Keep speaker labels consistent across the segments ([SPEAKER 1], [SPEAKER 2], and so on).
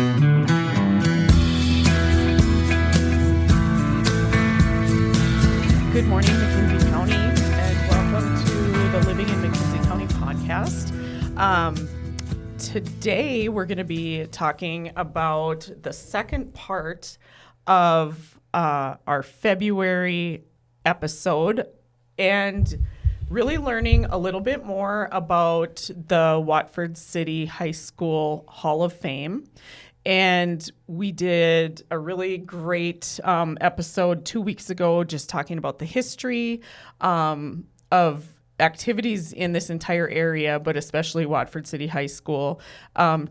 [SPEAKER 1] Good morning, McKenzie County, and welcome to the Living in McKenzie County Podcast. Today, we're going to be talking about the second part of our February episode and really learning a little bit more about the Watford City High School Hall of Fame. And we did a really great episode 2 weeks ago just talking about the history of activities in this entire area, but especially Watford City High School.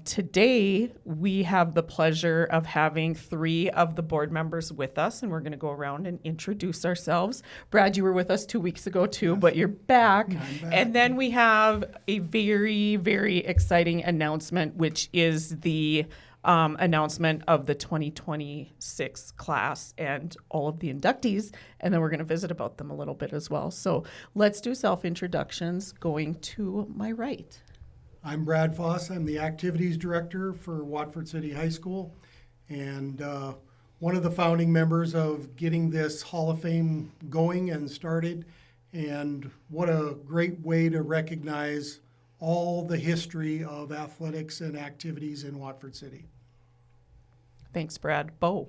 [SPEAKER 1] Today, we have the pleasure of having 3 of the board members with us, and we're going to go around and introduce ourselves. Brad, you were with us 2 weeks ago too, but you're back. I'm back. And then we have a very, very exciting announcement, which is the announcement of the 2026 class and all of the inductees, and then we're going to visit about them a little bit as well. So let's do self-introductions, going to my right.
[SPEAKER 2] I'm Brad Foss. I'm the activities director for Watford City High School, and one of the founding members of getting this Hall of Fame going and started. And what a great way to recognize all the history of athletics and activities in Watford City.
[SPEAKER 1] Thanks, Brad. Beau.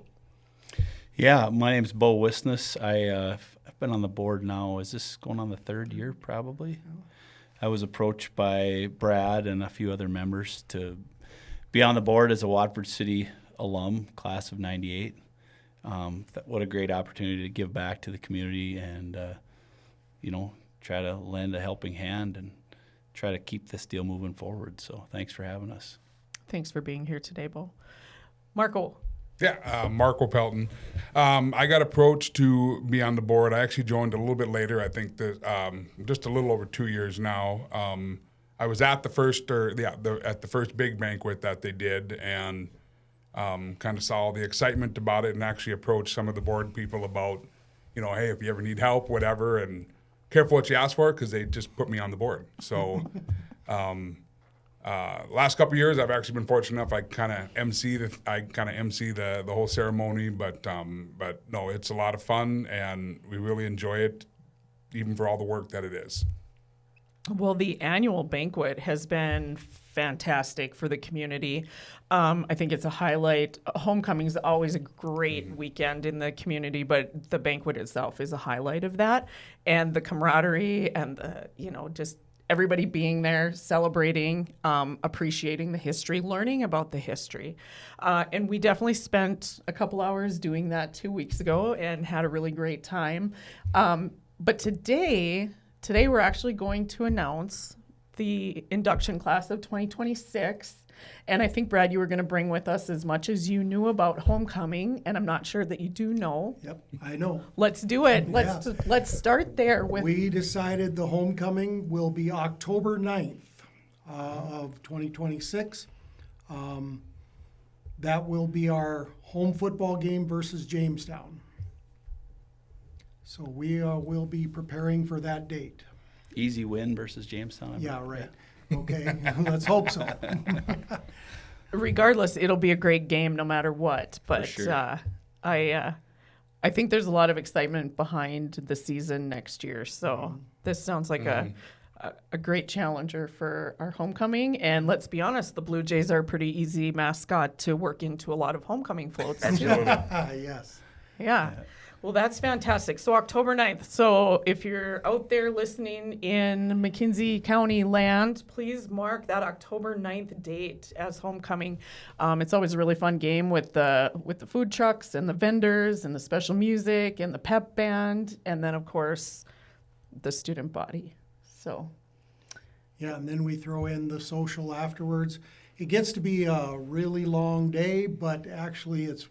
[SPEAKER 3] Yeah, my name's Beau Wisness. I've been on the board now. Is this going on the 3rd year, probably? I was approached by Brad and a few other members to be on the board as a Watford City alum, class of 98. What a great opportunity to give back to the community and, try to lend a helping hand and try to keep this deal moving forward. So thanks for having us.
[SPEAKER 1] Thanks for being here today, Beau. Marco.
[SPEAKER 4] Yeah, Marco Pelton. I got approached to be on the board. I actually joined a little bit later. I think that just a little over 2 years now. I was at the first big banquet that they did, and kind of saw the excitement about it, and actually approached some of the board people about, hey, if you ever need help, whatever, and careful what you ask for, because they just put me on the board. So last couple of years, I've actually been fortunate enough. I kind of MC the whole ceremony, but no, it's a lot of fun, and we really enjoy it, even for all the work that it is.
[SPEAKER 1] Well, the annual banquet has been fantastic for the community. I think it's a highlight. Homecoming is always a great weekend in the community, but the banquet itself is a highlight of that. And the camaraderie and just everybody being there, celebrating, appreciating the history, learning about the history. And we definitely spent a couple hours doing that 2 weeks ago and had a really great time. But today we're actually going to announce the induction class of 2026. And I think, Brad, you were going to bring with us as much as you knew about homecoming, and I'm not sure that you do know.
[SPEAKER 2] Yep, I know.
[SPEAKER 1] Let's do it.
[SPEAKER 2] Yeah.
[SPEAKER 1] Let's start there.
[SPEAKER 2] We decided the homecoming will be October 9th of 2026. That will be our home football game versus Jamestown. So we will be preparing for that date.
[SPEAKER 3] Easy win versus Jamestown.
[SPEAKER 2] Yeah, right. Okay, let's hope so.
[SPEAKER 1] Regardless, it'll be a great game no matter what. But
[SPEAKER 3] sure.
[SPEAKER 1] I think there's a lot of excitement behind the season next year. So this sounds like a great challenger for our homecoming. And let's be honest, the Blue Jays are a pretty easy mascot to work into a lot of homecoming floats.
[SPEAKER 2] Yes.
[SPEAKER 1] Yeah. Well, that's fantastic. So October 9th. So if you're out there listening in McKenzie County land, please mark that October 9th date as homecoming. It's always a really fun game with the food trucks and the vendors and the special music and the pep band, and then, of course, the student body. So.
[SPEAKER 2] Yeah, and then we throw in the social afterwards. It gets to be a really long day, but actually it's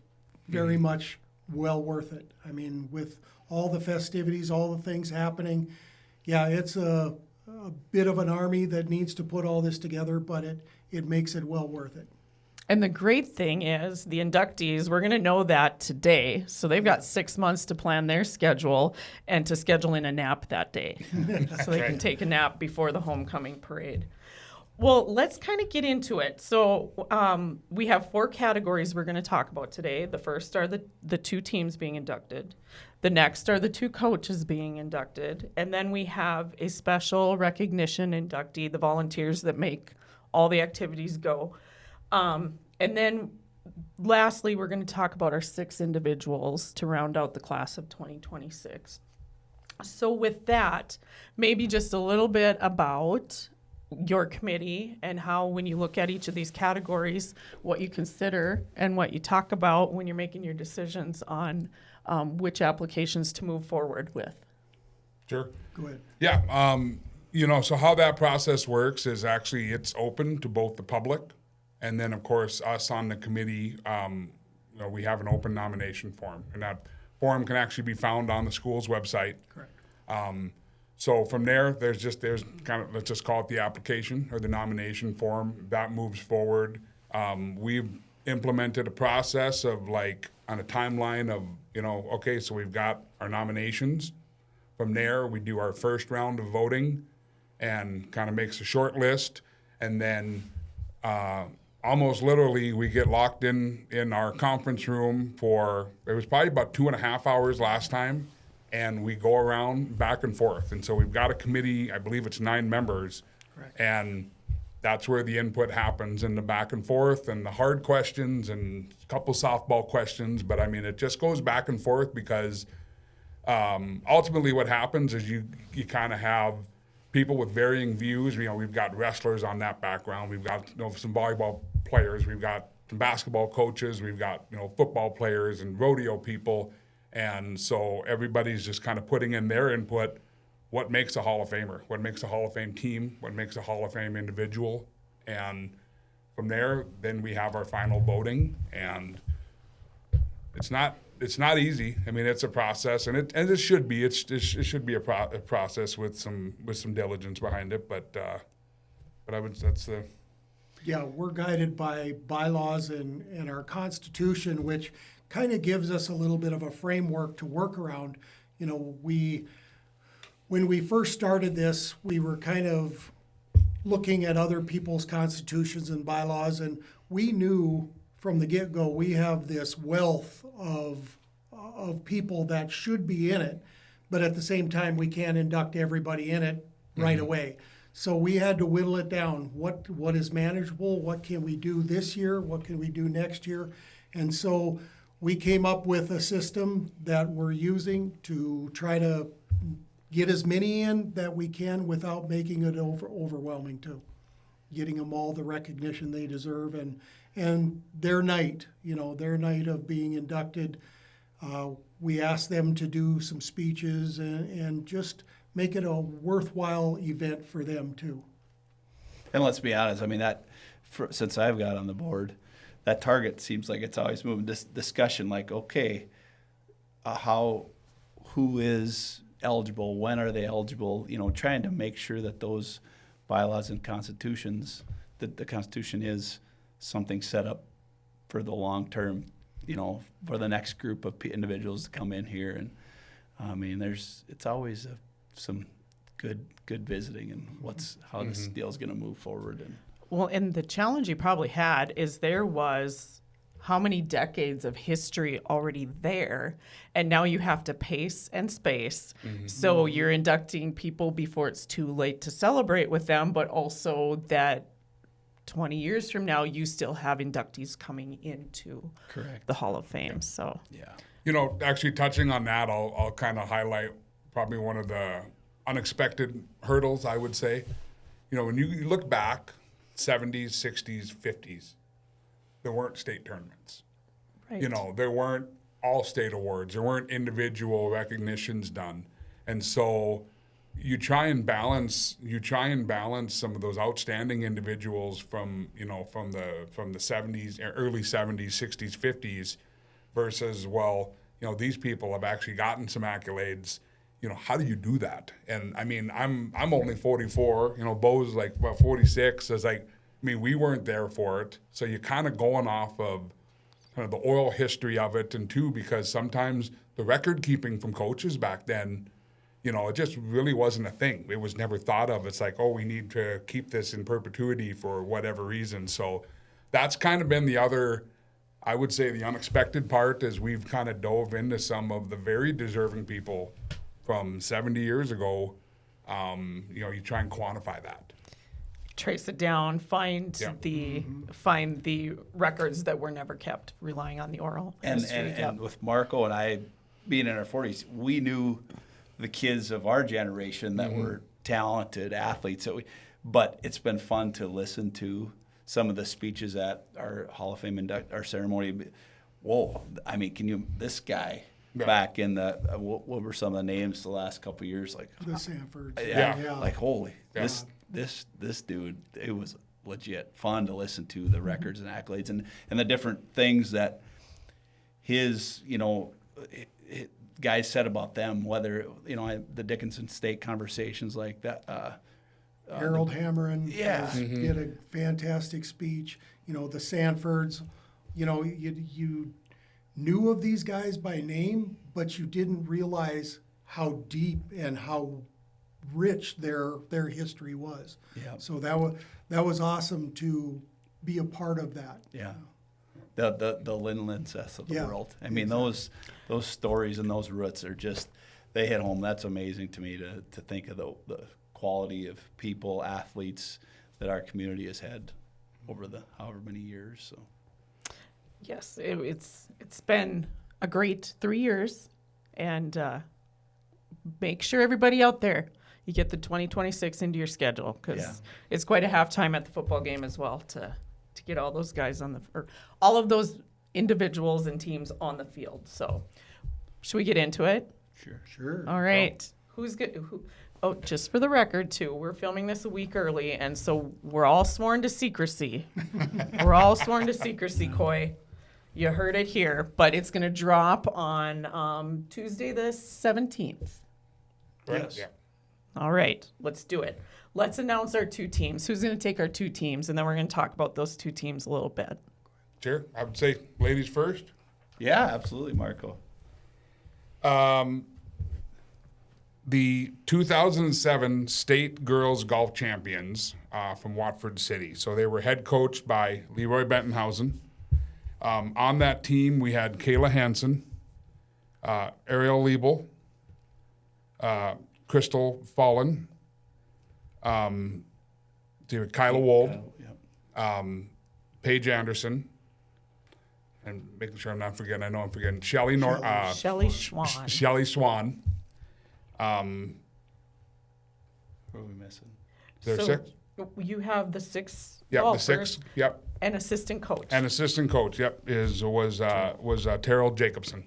[SPEAKER 2] very much well worth it. I mean, with all the festivities, all the things happening, yeah, it's a bit of an army that needs to put all this together, but it makes it well worth it.
[SPEAKER 1] And the great thing is the inductees, we're going to know that today. So they've got 6 months to plan their schedule and to schedule in a nap that day. So they can take a nap before the homecoming parade. Well, let's kind of get into it. So we have 4 categories we're going to talk about today. The first are the 2 teams being inducted. The next are the 2 coaches being inducted. And then we have a special recognition inductee, the volunteers that make all the activities go. And then lastly, we're going to talk about our 6 individuals to round out the class of 2026. So with that, maybe just a little bit about your committee and how, when you look at each of these categories, what you consider and what you talk about when you're making your decisions on which applications to move forward with.
[SPEAKER 4] Sure.
[SPEAKER 2] Go ahead.
[SPEAKER 4] Yeah. So how that process works is actually it's open to both the public and then, of course, us on the committee. We have an open nomination form, and that form can actually be found on the school's website.
[SPEAKER 2] Correct.
[SPEAKER 4] So from there, there's kind of, let's just call it the application or the nomination form. That moves forward. We've implemented a process of on a timeline of, okay, so we've got our nominations. From there, we do our first round of voting and kind of makes a short list. And then almost literally we get locked in our conference room it was probably about 2.5 hours last time. And we go around back and forth. And so we've got a committee, I believe it's 9 members.
[SPEAKER 2] Correct.
[SPEAKER 4] And that's where the input happens in the back and forth and the hard questions and a couple softball questions. But I mean, it just goes back and forth because ultimately what happens is you kind of have people with varying views. We've got wrestlers on that background. We've got some volleyball players. We've got some basketball coaches. We've got football players and rodeo people. And so everybody's just kind of putting in their input, what makes a Hall of Famer, what makes a Hall of Fame team, what makes a Hall of Fame individual. And from there, then we have our final voting. And it's not easy. I mean, it's a process, and it should be. It should be a process with some diligence behind it. But
[SPEAKER 2] Yeah, we're guided by bylaws and our Constitution, which kind of gives us a little bit of a framework to work around. When we first started this, we were kind of looking at other people's constitutions and bylaws, and we knew from the get-go we have this wealth of people that should be in it, but at the same time we can't induct everybody in it right away. So we had to whittle it down. What is manageable? What can we do this year? What can we do next year? And so we came up with a system that we're using to try to get as many in that we can without making it overwhelming too. Getting them all the recognition they deserve and their night of being inducted. We asked them to do some speeches and just make it a worthwhile event for them too.
[SPEAKER 3] And let's be honest, I mean, since I've got on the board, that target seems like it's always moving. This discussion, like, okay, who is eligible? When are they eligible? Trying to make sure that those bylaws and constitutions, that the Constitution is something set up for the long term, for the next group of individuals to come in here. And I mean, it's always some good visiting and how this deal's going to move forward. And
[SPEAKER 1] Well, and the challenge you probably had is there was how many decades of history already there, and now you have to pace and space. Mm-hmm. So you're inducting people before it's too late to celebrate with them, but also that 20 years from now, you still have inductees coming into the Hall of Fame. So
[SPEAKER 3] yeah.
[SPEAKER 4] Actually touching on that, I'll kind of highlight probably one of the unexpected hurdles, I would say. When you look back, 70s, 60s, 50s, there weren't state tournaments.
[SPEAKER 1] Right.
[SPEAKER 4] There weren't all state awards. There weren't individual recognitions done. And so you try and balance some of those outstanding individuals from the 70s, early 70s, 60s, 50s versus, these people have actually gotten some accolades. How do you do that? And I mean, I'm only 44. Beau's like 46. So it's like, we weren't there for it. So you're kind of going off of kind of the oral history of it, and too, because sometimes the record keeping from coaches back then, it just really wasn't a thing. It was never thought of. It's like, oh, we need to keep this in perpetuity for whatever reason. So that's kind of been the other, I would say, the unexpected part, is we've kind of dove into some of the very deserving people from 70 years ago. You try and quantify that.
[SPEAKER 1] Trace it down, find
[SPEAKER 4] Yeah.
[SPEAKER 1] the records that were never kept, relying on the oral history.
[SPEAKER 3] And with Marco and I being in our 40s, we knew the kids of our generation that were talented athletes. But it's been fun to listen to some of the speeches at our Hall of Fame our ceremony. Whoa, I mean, this guy back in the, what were some of the names the last couple of years? Like
[SPEAKER 2] The Sanfords.
[SPEAKER 4] Yeah.
[SPEAKER 3] like holy,
[SPEAKER 4] Yeah.
[SPEAKER 3] this dude, it was legit fun to listen to the records and accolades and the different things that his, guys said about them, whether, the Dickinson State conversations like that.
[SPEAKER 2] Harold Hammerin
[SPEAKER 3] Yeah.
[SPEAKER 2] did a fantastic speech. The Sanfords, you knew of these guys by name, but you didn't realize how deep and how rich their history was.
[SPEAKER 3] Yeah.
[SPEAKER 2] So that was awesome to be a part of that.
[SPEAKER 3] Yeah. The Lynn Linseths of the
[SPEAKER 2] Yeah,
[SPEAKER 3] world. I mean, those stories and those roots are just, they hit home. That's amazing to me to think of the quality of people, athletes that our community has had over the however many years. So.
[SPEAKER 1] Yes, it's been a great 3 years, and make sure everybody out there, you get the 2026 into your schedule, because it's quite a halftime at the football game as well to get all those guys or all of those individuals and teams on the field. So, should we get into it?
[SPEAKER 2] Sure.
[SPEAKER 1] All right. Who's good? Oh, just for the record, too, we're filming this a week early, and so we're all sworn to secrecy. We're all sworn to secrecy, Coy. You heard it here, but it's going to drop on Tuesday the 17th.
[SPEAKER 4] Correct?
[SPEAKER 3] Yes.
[SPEAKER 4] Yeah.
[SPEAKER 1] All right, let's do it. Let's announce our two teams. Who's going to take our two teams, and then we're going to talk about those two teams a little bit.
[SPEAKER 4] Sure. I would say ladies first.
[SPEAKER 3] Yeah, absolutely, Marco.
[SPEAKER 4] The 2007 State Girls Golf Champions from Watford City. So they were head coached by Leroy Bentonhausen. On that team, we had Kayla Hansen, Ariel Liebel, Crystal Fallen, Kyla Wold,
[SPEAKER 3] Yeah.
[SPEAKER 4] Paige Anderson, and making sure I'm not forgetting. I know I'm forgetting. Shelly
[SPEAKER 1] Shelley Schwan.
[SPEAKER 4] Shelly Swan.
[SPEAKER 3] Who are we missing?
[SPEAKER 4] There
[SPEAKER 1] So
[SPEAKER 4] six.
[SPEAKER 1] you have the six
[SPEAKER 4] Yep, the
[SPEAKER 1] golfers
[SPEAKER 4] six. Yep,
[SPEAKER 1] and assistant coach.
[SPEAKER 4] and assistant coach. Yep, was Terrell Jacobson.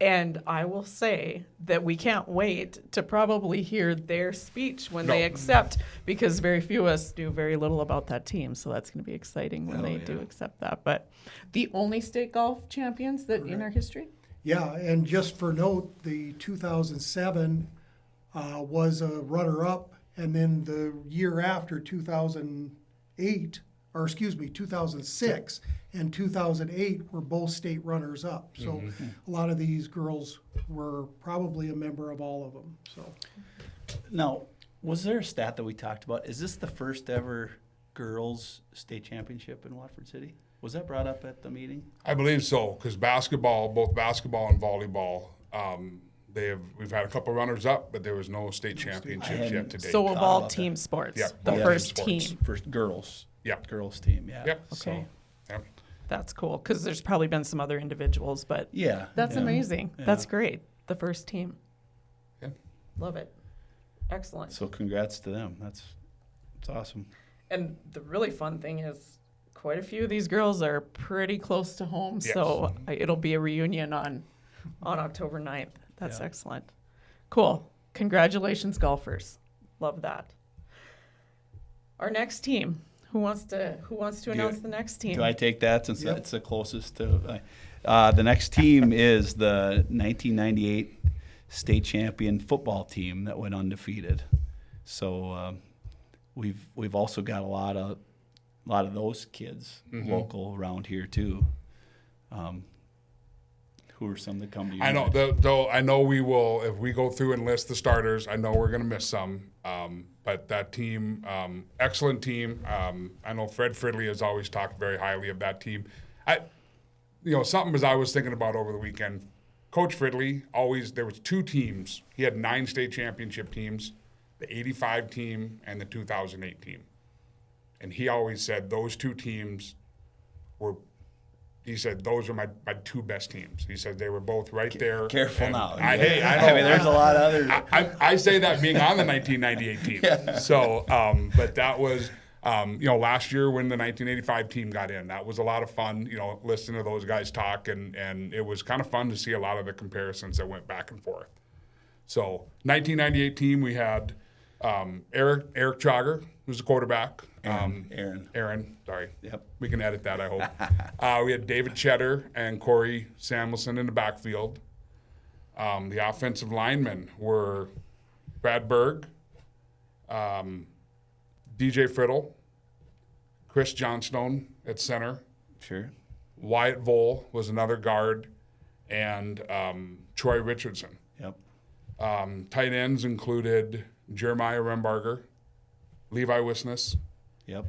[SPEAKER 1] And I will say that we can't wait to probably hear their speech when they
[SPEAKER 4] No.
[SPEAKER 1] accept, because very few of us knew very little about that team. So that's going to be exciting when they do accept that. But the only state golf champions that in our history?
[SPEAKER 2] Yeah, and just for note, the 2007 was a runner-up, and then the year after, 2006 and 2008 were both state runners-up. So a lot of these girls were probably a member of all of them. So
[SPEAKER 3] Now, was there a stat that we talked about? Is this the first ever girls state championship in Watford City? Was that brought up at the meeting?
[SPEAKER 4] I believe so, because both basketball and volleyball, we've had a couple runners up, but there was no state championships yet to date.
[SPEAKER 1] So of
[SPEAKER 3] thought
[SPEAKER 1] all
[SPEAKER 3] about
[SPEAKER 1] team sports,
[SPEAKER 4] Yep,
[SPEAKER 1] the
[SPEAKER 4] all
[SPEAKER 1] first
[SPEAKER 4] team sports.
[SPEAKER 1] team.
[SPEAKER 3] First girls.
[SPEAKER 4] Yep.
[SPEAKER 3] Girls team, yeah.
[SPEAKER 4] Yep.
[SPEAKER 3] So,
[SPEAKER 1] Okay.
[SPEAKER 4] Yep.
[SPEAKER 1] That's cool, because there's probably been some other individuals, but
[SPEAKER 3] yeah.
[SPEAKER 1] that's
[SPEAKER 3] yeah.
[SPEAKER 1] amazing.
[SPEAKER 3] Yeah.
[SPEAKER 1] That's great. The first team.
[SPEAKER 4] Yeah.
[SPEAKER 1] Love it. Excellent.
[SPEAKER 3] So congrats to them. It's awesome.
[SPEAKER 1] And the really fun thing is quite a few of these girls are pretty close to home,
[SPEAKER 4] Yes.
[SPEAKER 1] so it'll be a reunion on October 9th. That's
[SPEAKER 3] Yeah.
[SPEAKER 1] excellent. Cool. Congratulations, golfers. Love that. Our next team. Who wants to announce the next team?
[SPEAKER 3] Do I take that since
[SPEAKER 2] Yep.
[SPEAKER 3] it's the closest to? The next team is the 1998 state champion football team that went undefeated. So we've also got a lot of those kids local around here too. who are some that come to you?
[SPEAKER 4] I know, though. I know we will, if we go through and list the starters, I know we're going to miss some. But that team, excellent team. I know Fred Fridley has always talked very highly of that team. Something as I was thinking about over the weekend, Coach Fridley there was 2 teams. He had 9 state championship teams, the 85 team and the 2008 team. And he always said those 2 teams those are my 2 best teams. He said they were both right there.
[SPEAKER 3] Careful
[SPEAKER 4] and
[SPEAKER 3] now.
[SPEAKER 4] I know.
[SPEAKER 3] I mean, there's a lot of others.
[SPEAKER 4] I say that being on the 1998 team. Yeah. So, but that was, last year when the 1985 team got in, that was a lot of fun, listening to those guys talk. And it was kind of fun to see a lot of the comparisons that went back and forth. So, 1998 team, we had Eric Chager, who's the quarterback. Aaron, sorry.
[SPEAKER 3] Yep.
[SPEAKER 4] We can edit that, I hope. We had David Cheddar and Corey Samuelson in the backfield. The offensive linemen were Brad Berg, DJ Friddle, Chris Johnstone at center.
[SPEAKER 3] Sure.
[SPEAKER 4] Wyatt Vole was another guard, and Troy Richardson.
[SPEAKER 3] Yep.
[SPEAKER 4] Tight ends included Jeremiah Rembarger, Levi Wisness.
[SPEAKER 3] Yep.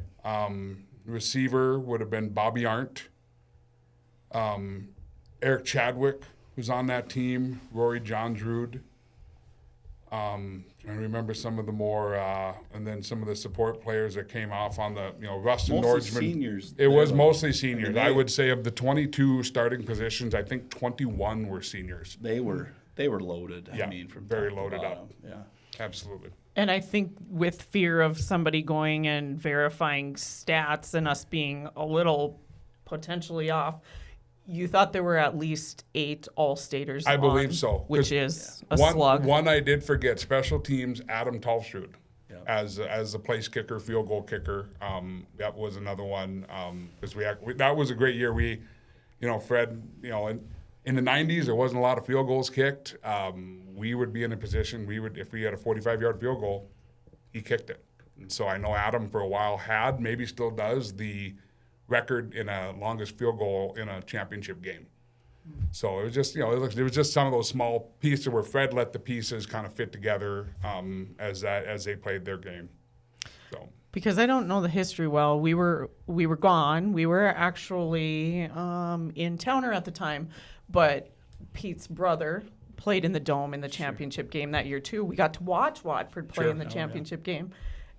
[SPEAKER 4] Receiver would have been Bobby Arndt. Eric Chadwick was on that team. Rory Johnsrud. I remember some of the more, and then some of the support players that came off on the, Rustin
[SPEAKER 3] Mostly
[SPEAKER 4] Nordgman.
[SPEAKER 3] seniors.
[SPEAKER 4] It was mostly seniors.
[SPEAKER 3] I mean,
[SPEAKER 4] I would say of the 22 starting positions, I think 21 were seniors.
[SPEAKER 3] They were loaded.
[SPEAKER 4] Yeah,
[SPEAKER 3] I mean, from
[SPEAKER 4] very
[SPEAKER 3] top to
[SPEAKER 4] loaded
[SPEAKER 3] bottom.
[SPEAKER 4] up.
[SPEAKER 3] Yeah.
[SPEAKER 4] Absolutely.
[SPEAKER 1] And I think with fear of somebody going and verifying stats and us being a little potentially off, you thought there were at least 8 All-Staters.
[SPEAKER 4] I believe so.
[SPEAKER 1] Which is a
[SPEAKER 4] one,
[SPEAKER 1] slug.
[SPEAKER 4] One I did forget, special teams, Adam Talfstrud.
[SPEAKER 3] Yep.
[SPEAKER 4] As the place kicker, field goal kicker. That was another one. Because that was a great year. Fred, in the 90s, there wasn't a lot of field goals kicked. We would be in a position, if we had a 45-yard field goal, he kicked it. And so I know Adam for a while maybe still does, the record in a longest field goal in a championship game. So it was just, there was just some of those small pieces where Fred let the pieces kind of fit together as they played their game. So.
[SPEAKER 1] Because I don't know the history well. We were gone. We were actually in Towner at the time, but Pete's brother played in the Dome in the championship game that year too. We got to watch Watford play in the championship game,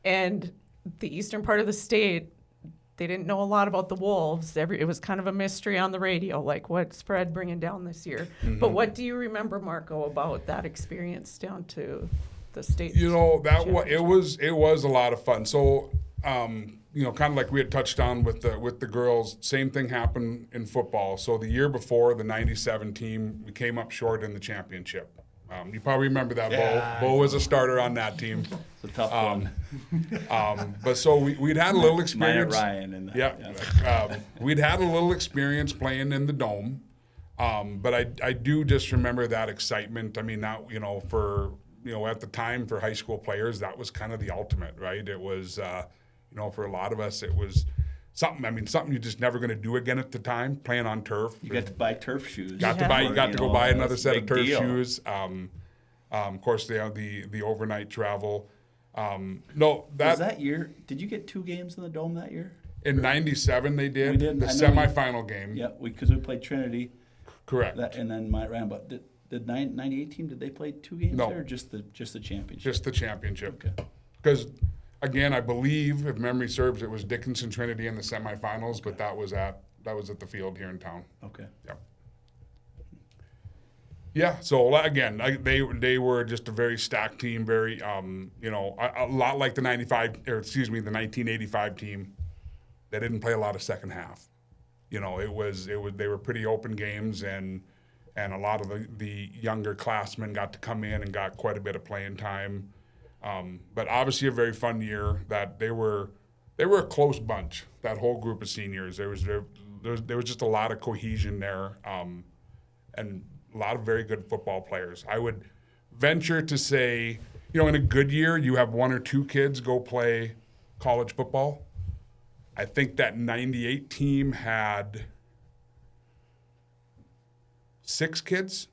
[SPEAKER 1] and the eastern part of the state, they didn't know a lot about the Wolves. It was kind of a mystery on the radio, like what's Fred bringing down this year. Mm-hmm. But what do you remember, Marco, about that experience down to the state?
[SPEAKER 4] It was a lot of fun. So, kind of like we had touched on with the girls, same thing happened in football. So the year before, the 97 team, we came up short in the championship. You probably remember that,
[SPEAKER 3] yeah,
[SPEAKER 4] Beau. Beau was a starter on that team.
[SPEAKER 3] It's a tough one.
[SPEAKER 4] But so we'd had a little experience.
[SPEAKER 3] Ryan in that.
[SPEAKER 4] Yeah. We'd had a little experience playing in the Dome. But I do just remember that excitement. I mean, that, for, at the time for high school players, that was kind of the ultimate, right? It was, for a lot of us, it was something you're just never going to do again at the time, playing on turf.
[SPEAKER 3] You got to buy turf shoes.
[SPEAKER 4] You got to go buy another set of turf
[SPEAKER 3] deal.
[SPEAKER 4] shoes. Of course, they have the overnight travel. Was
[SPEAKER 3] that year? Did you get 2 games in the Dome that year?
[SPEAKER 4] In '97, they did.
[SPEAKER 3] We did.
[SPEAKER 4] The semifinal game.
[SPEAKER 3] Yeah, because we played Trinity.
[SPEAKER 4] Correct.
[SPEAKER 3] And then but the 98 team, did they play 2 games
[SPEAKER 4] No.
[SPEAKER 3] there, or just the championship?
[SPEAKER 4] Just the championship.
[SPEAKER 3] Okay.
[SPEAKER 4] Because, again, I believe, if memory serves, it was Dickinson Trinity in the semifinals, but that was at the field here in town.
[SPEAKER 3] Okay.
[SPEAKER 4] Yeah. Yeah. So again, they were just a very stacked team, very a lot like the 1985 team. They didn't play a lot of second half. They were pretty open games, and a lot of the younger classmen got to come in and got quite a bit of playing time. But obviously a very fun year. That they were a close bunch. That whole group of seniors. There was just a lot of cohesion there, and a lot of very good football players. I would venture to say, in a good year, you have 1 or 2 kids go play college football. I think that 98 team had 6 kids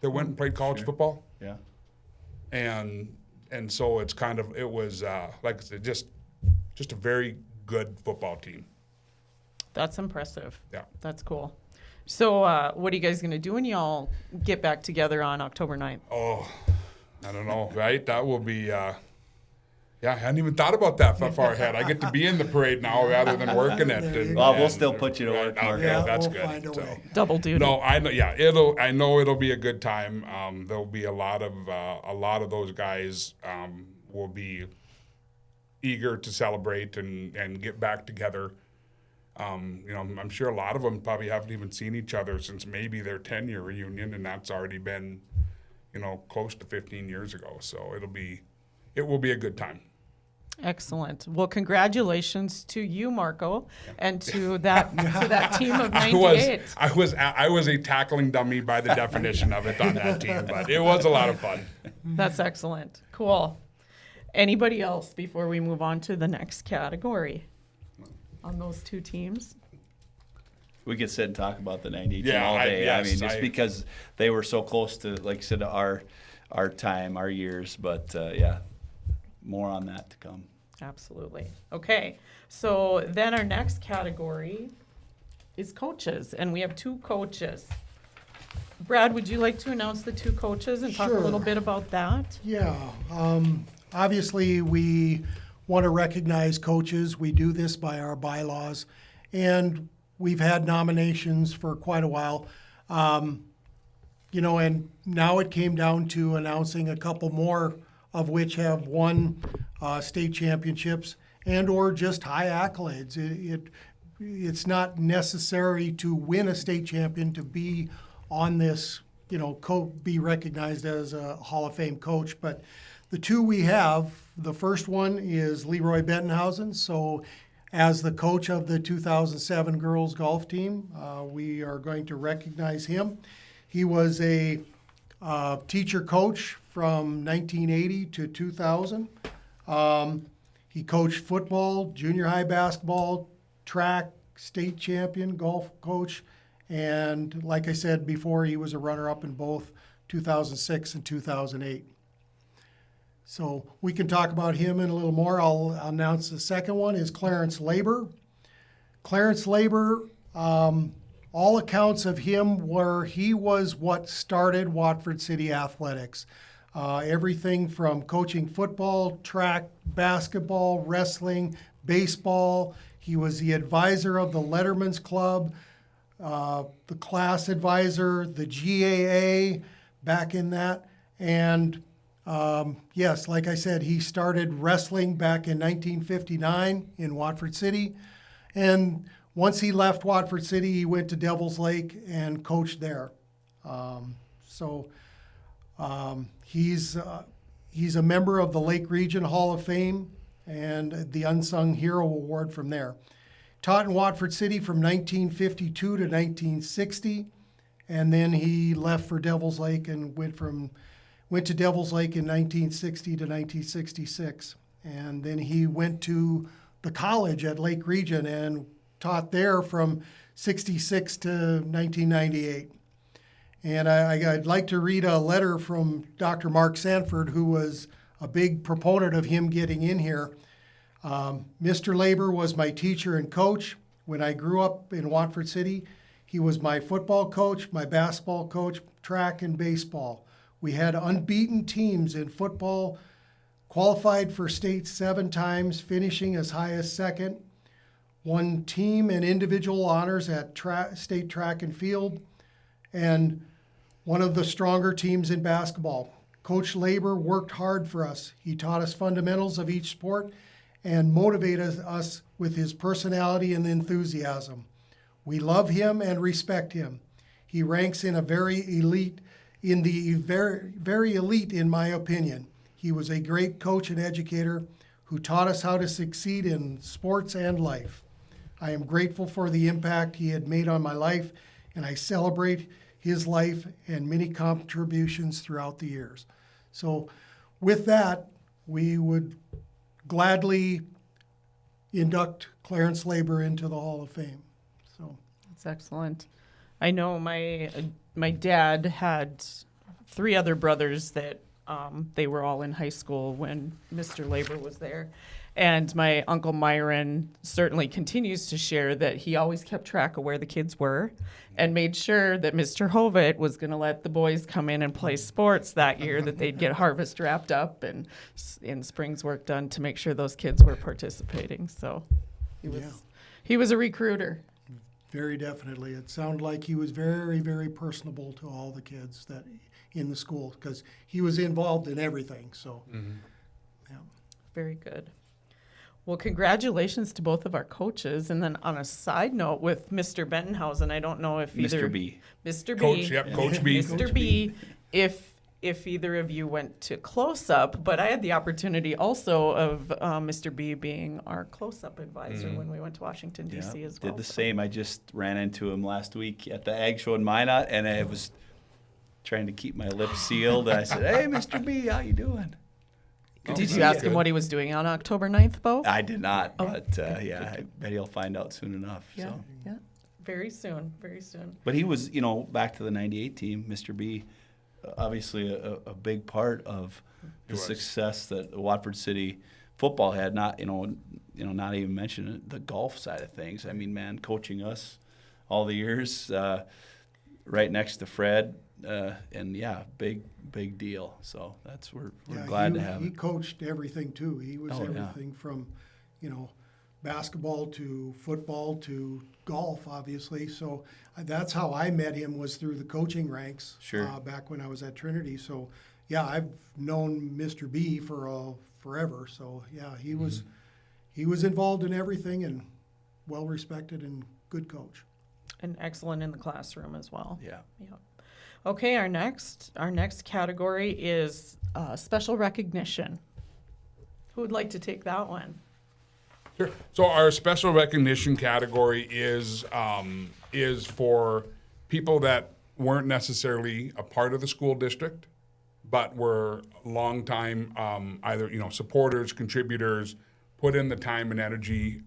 [SPEAKER 4] that went and played college football.
[SPEAKER 3] Yeah.
[SPEAKER 4] And so it's kind of, it was, like I said, just a very good football team.
[SPEAKER 1] That's impressive.
[SPEAKER 4] Yeah.
[SPEAKER 1] That's cool. So what are you guys going to do when y'all get back together on October 9th?
[SPEAKER 4] Oh, I don't know, right? That will be, yeah, I hadn't even thought about that far ahead. I get to be in the parade now rather than working it.
[SPEAKER 2] There you
[SPEAKER 4] And,
[SPEAKER 2] go.
[SPEAKER 3] Well, we'll still put you to work,
[SPEAKER 4] Okay,
[SPEAKER 3] Marco.
[SPEAKER 2] Yeah,
[SPEAKER 4] that's
[SPEAKER 2] we'll
[SPEAKER 4] good.
[SPEAKER 2] find a
[SPEAKER 4] So-
[SPEAKER 2] way.
[SPEAKER 1] Double duty.
[SPEAKER 4] No, I know. Yeah, I know it'll be a good time. There'll be a lot of those guys will be eager to celebrate and get back together. I'm sure a lot of them probably haven't even seen each other since maybe their 10-year reunion, and that's already been, close to 15 years ago. So it will be a good time.
[SPEAKER 1] Excellent. Well, congratulations to you, Marco, and to that team of
[SPEAKER 4] I
[SPEAKER 1] 98.
[SPEAKER 4] was a tackling dummy by the definition of it on that team, but it was a lot of fun.
[SPEAKER 1] That's excellent. Cool. Anybody else before we move on to the next category on those two teams?
[SPEAKER 3] We could sit and talk about the 98 team
[SPEAKER 4] Yeah,
[SPEAKER 3] all day.
[SPEAKER 4] yes,
[SPEAKER 3] just because they were so close to, like I said, our time, our years. But yeah, more on that to come.
[SPEAKER 1] Absolutely. Okay. So then our next category is coaches, and we have 2 coaches. Brad, would you like to announce the 2 coaches and talk a little
[SPEAKER 2] Sure.
[SPEAKER 1] bit about that?
[SPEAKER 2] Yeah, obviously we want to recognize coaches. We do this by our bylaws, and we've had nominations for quite a while. And now it came down to announcing a couple more, of which have won state championships and or just high accolades. It's not necessary to win a state champion to be on this, be recognized as a Hall of Fame coach. But the 2 we have, the first one is Leroy Bentenhausen. So as the coach of the 2007 girls golf team, we are going to recognize him. He was a teacher coach from 1980 to 2000. He coached football, junior high basketball, track, state champion, golf coach, and like I said before, he was a runner-up in both 2006 and 2008. So we can talk about him in a little more. I'll announce the second one is Clarence Labor. Clarence Labor, all accounts of him were he was what started Watford City Athletics. Everything from coaching football, track, basketball, wrestling, baseball. He was the advisor of the Letterman's Club, the class advisor, the GAA, back in that. And yes, like I said, he started wrestling back in 1959 in Watford City. And once he left Watford City, he went to Devil's Lake and coached there. He's a member of the Lake Region Hall of Fame and the Unsung Hero Award from there. Taught in Watford City from 1952 to 1960, and then he left for Devil's Lake and went to Devil's Lake in 1960 to 1966. And then he went to the college at Lake Region and taught there from 66 to 1998. And I'd like to read a letter from Dr. Mark Sanford, who was a big proponent of him getting in here. Mr. Labor was my teacher and coach. When I grew up in Watford City, he was my football coach, my basketball coach, track and baseball. We had unbeaten teams in football, qualified for state 7 times, finishing as high as second, won team and individual honors at state track and field, and one of the stronger teams in basketball. Coach Labor worked hard for us. He taught us fundamentals of each sport and motivated us with his personality and enthusiasm. We love him and respect him. He ranks in the very elite in my opinion. He was a great coach and educator who taught us how to succeed in sports and life. I am grateful for the impact he had made on my life, and I celebrate his life and many contributions throughout the years. So with that, we would gladly induct Clarence Labor into the Hall of Fame. So
[SPEAKER 1] That's excellent. I know my dad had 3 other brothers that they were all in high school when Mr. Labor was there. And my Uncle Myron certainly continues to share that he always kept track of where the kids were and made sure that Mr. Hovitt was going to let the boys come in and play sports that year, that they'd get harvest wrapped up and in spring's work done to make sure those kids were participating. So he was a recruiter.
[SPEAKER 2] Very definitely. It sounded like he was very, very personable to all the kids that in the school because he was involved in everything. So, yeah.
[SPEAKER 1] Very good. Well, congratulations to both of our coaches. And then on a side note with Mr. Bentenhausen, I don't know if either...
[SPEAKER 3] Mr. B.
[SPEAKER 1] Mr.
[SPEAKER 4] Coach,
[SPEAKER 1] B.
[SPEAKER 4] yep, Coach B.
[SPEAKER 1] Mr. B, if either of you went to close-up, but I had the opportunity also of Mr. B being our close-up advisor when we went to Washington, D.C. as well.
[SPEAKER 3] Did the same. I just ran into him last week at the Ag Show in Minot, and I was trying to keep my lips sealed. And I said, "Hey, Mr. B, how you doing?"
[SPEAKER 1] Did you ask him what he was doing on October 9th, Beau?
[SPEAKER 3] I did not, but I bet he'll find out soon enough.
[SPEAKER 1] Yeah,
[SPEAKER 3] So.
[SPEAKER 1] yeah. Very soon, very soon.
[SPEAKER 3] But he was, back to the 98 team, Mr. B, obviously a big part of the success that Watford City football had, not even mention the golf side of things. I mean, man, coaching us all the years, right next to Fred, and big deal. So we're glad to have
[SPEAKER 2] He
[SPEAKER 3] it.
[SPEAKER 2] coached everything too. He was everything from, basketball to football to golf, obviously. So that's how I met him, was through the coaching ranks.
[SPEAKER 3] Sure.
[SPEAKER 2] Back when I was at Trinity. So yeah, I've known Mr. B for forever. So yeah, he was involved in everything and well respected and good coach.
[SPEAKER 1] And excellent in the classroom as well.
[SPEAKER 3] Yeah.
[SPEAKER 1] Yeah. Okay, our next category is special recognition. Who would like to take that one?
[SPEAKER 4] Sure. So our special recognition category is for people that weren't necessarily a part of the school district, but were longtime either supporters, contributors, put in the time and energy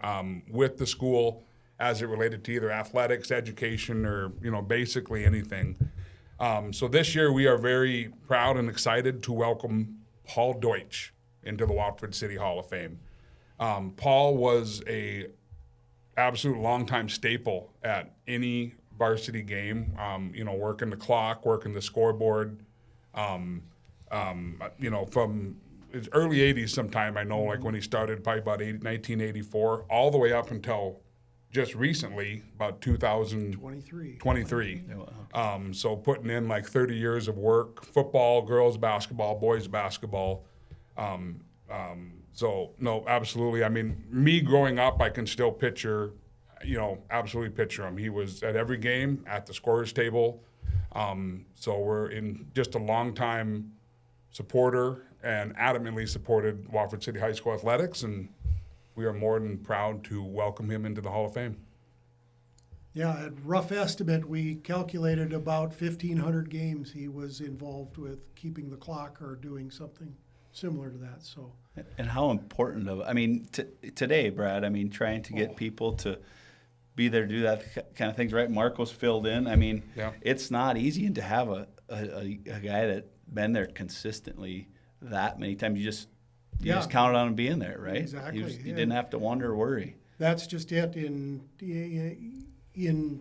[SPEAKER 4] with the school as it related to either athletics, education, or basically anything. So this year we are very proud and excited to welcome Paul Deutsch into the Watford City Hall of Fame. Paul was a absolute longtime staple at any varsity game. Working the clock, working the scoreboard. From his early '80s, sometime I know, like when he started, probably about 1984, all the way up until just recently, about 2023. So putting in like 30 years of work, football, girls basketball, boys basketball. So no, absolutely. I mean, me growing up, I can still picture, absolutely picture him. He was at every game, at the scorer's table. So we're in just a long time supporter and adamantly supported Watford City High School athletics, and we are more than proud to welcome him into the Hall of Fame.
[SPEAKER 2] Yeah, at rough estimate, we calculated about 1,500 games he was involved with keeping the clock or doing something similar to that. So.
[SPEAKER 3] And how important today, Brad, trying to get people to be there to do that kind of things, right? Marco's filled in. It's not easy, and to have a guy that been there consistently that many times, you just counted on him being there, right?
[SPEAKER 2] Exactly.
[SPEAKER 3] You didn't have to wonder or worry.
[SPEAKER 2] That's just it. In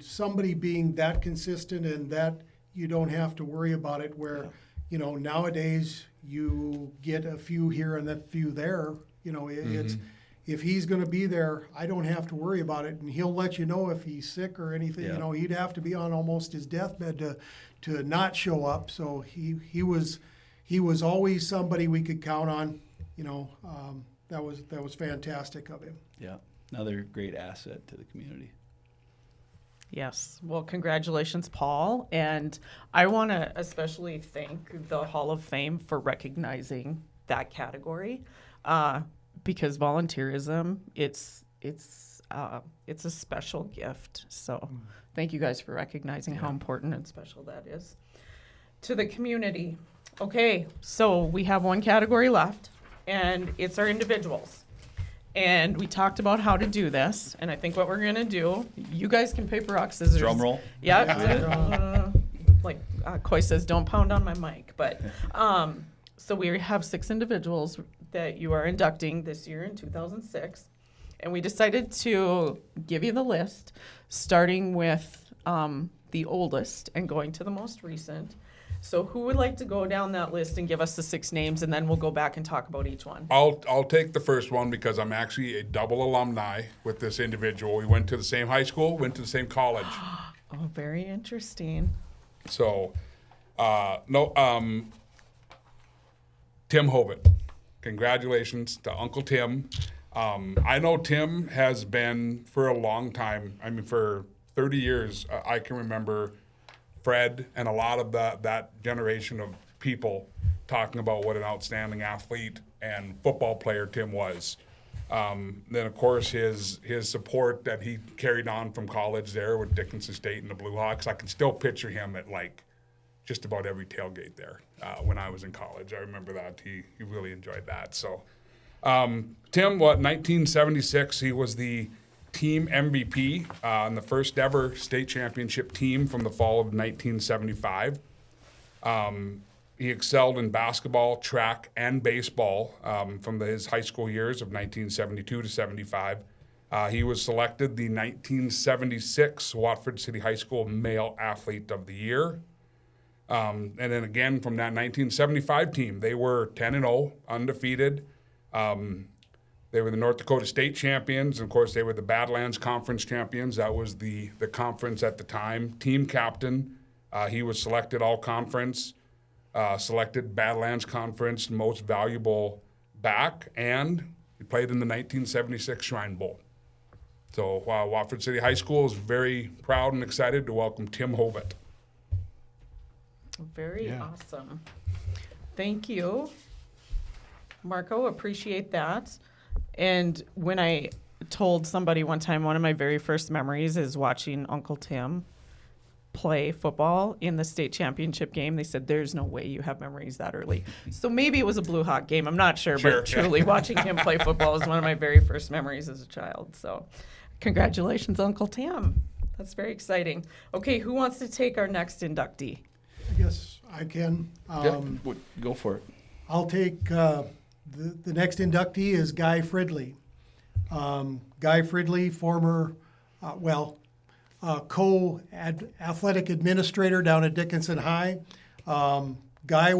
[SPEAKER 2] somebody being that consistent and that you don't have to worry about it, where nowadays you get a few here and a few there. It's if he's going to be there, I don't have to worry about it, and he'll let you know if he's sick or anything.
[SPEAKER 3] Yeah.
[SPEAKER 2] He'd have to be on almost his deathbed to not show up. So he was always somebody we could count on. That was fantastic of him.
[SPEAKER 3] Yeah, another great asset to the community.
[SPEAKER 1] Yes. Well, congratulations, Paul. And I want to especially thank the Hall of Fame for recognizing that category, because volunteerism, it's a special gift. So thank you guys for recognizing how important and special that is to the community. Okay, so we have one category left, and it's our individuals. And we talked about how to do this. And I think what we're going to do, you guys can paper, rock, scissors.
[SPEAKER 3] Drum roll.
[SPEAKER 1] Yeah. Like Coy says, don't pound on my mic. But so we have 6 individuals that you are inducting this year in 2006. And we decided to give you the list, starting with the oldest and going to the most recent. So who would like to go down that list and give us the 6 names, and then we'll go back and talk about each one.
[SPEAKER 4] I'll take the first one because I'm actually a double alumni with this individual. We went to the same high school, went to the same college.
[SPEAKER 1] Oh, very interesting.
[SPEAKER 4] So, Tim Hovitt. Congratulations to Uncle Tim. I know Tim has been for a long time. I mean, for 30 years, I can remember Fred and a lot of that generation of people talking about what an outstanding athlete and football player Tim was. Then, of course, his support that he carried on from college there with Dickinson State and the Blue Hawks. I can still picture him at, like, just about every tailgate there when I was in college. I remember that. He really enjoyed that. So, Tim, 1976, he was the team MVP in the first ever state championship team from the fall of 1975. He excelled in basketball, track, and baseball from his high school years of 1972 to 75. He was selected the 1976 Watford City High School Male Athlete of the Year. And then again from that 1975 team, they were 10-0, undefeated. They were the North Dakota State champions. And of course, they were the Badlands Conference champions. That was the conference at the time. Team captain, he was selected all-conference, selected Badlands Conference most valuable back, and he played in the 1976 Shrine Bowl. So Watford City High School is very proud and excited to welcome Tim Hovitt.
[SPEAKER 1] Very awesome. Thank you, Marco. Appreciate that. And when I told somebody one time, one of my very first memories is watching Uncle Tim play football in the state championship game. They said, there's no way you have memories that early. So maybe it was a Blue Hawk game. I'm not sure. But truly watching him play football is one of my very first memories as a child. So congratulations, Uncle Tim. That's very exciting. Okay, who wants to take our next inductee?
[SPEAKER 2] I guess I can.
[SPEAKER 3] Go for it.
[SPEAKER 2] I'll take the next inductee is Guy Fridley. Guy Fridley, former, co-athletic administrator down at Dickinson High. Guy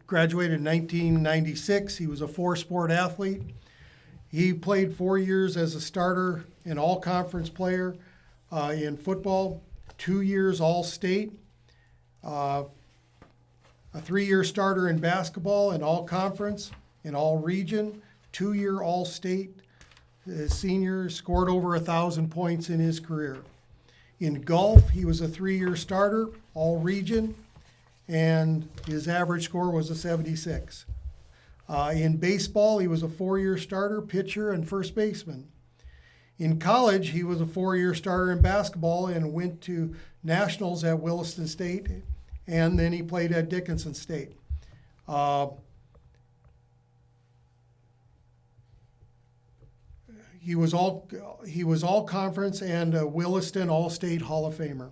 [SPEAKER 2] graduated in 1996. He was a 4-sport athlete. He played 4 years as a starter and all-conference player in football, 2 years all-state, a 3-year starter in basketball and all-conference in all-region, 2-year all-state. His senior scored over 1,000 points in his career. In golf, he was a 3-year starter, all-region, and his average score was a 76. In baseball, he was a 4-year starter, pitcher, and first baseman. In college, he was a 4-year starter in basketball and went to nationals at Williston State, and then he played at Dickinson State. He was all conference and a Williston All-State Hall of Famer.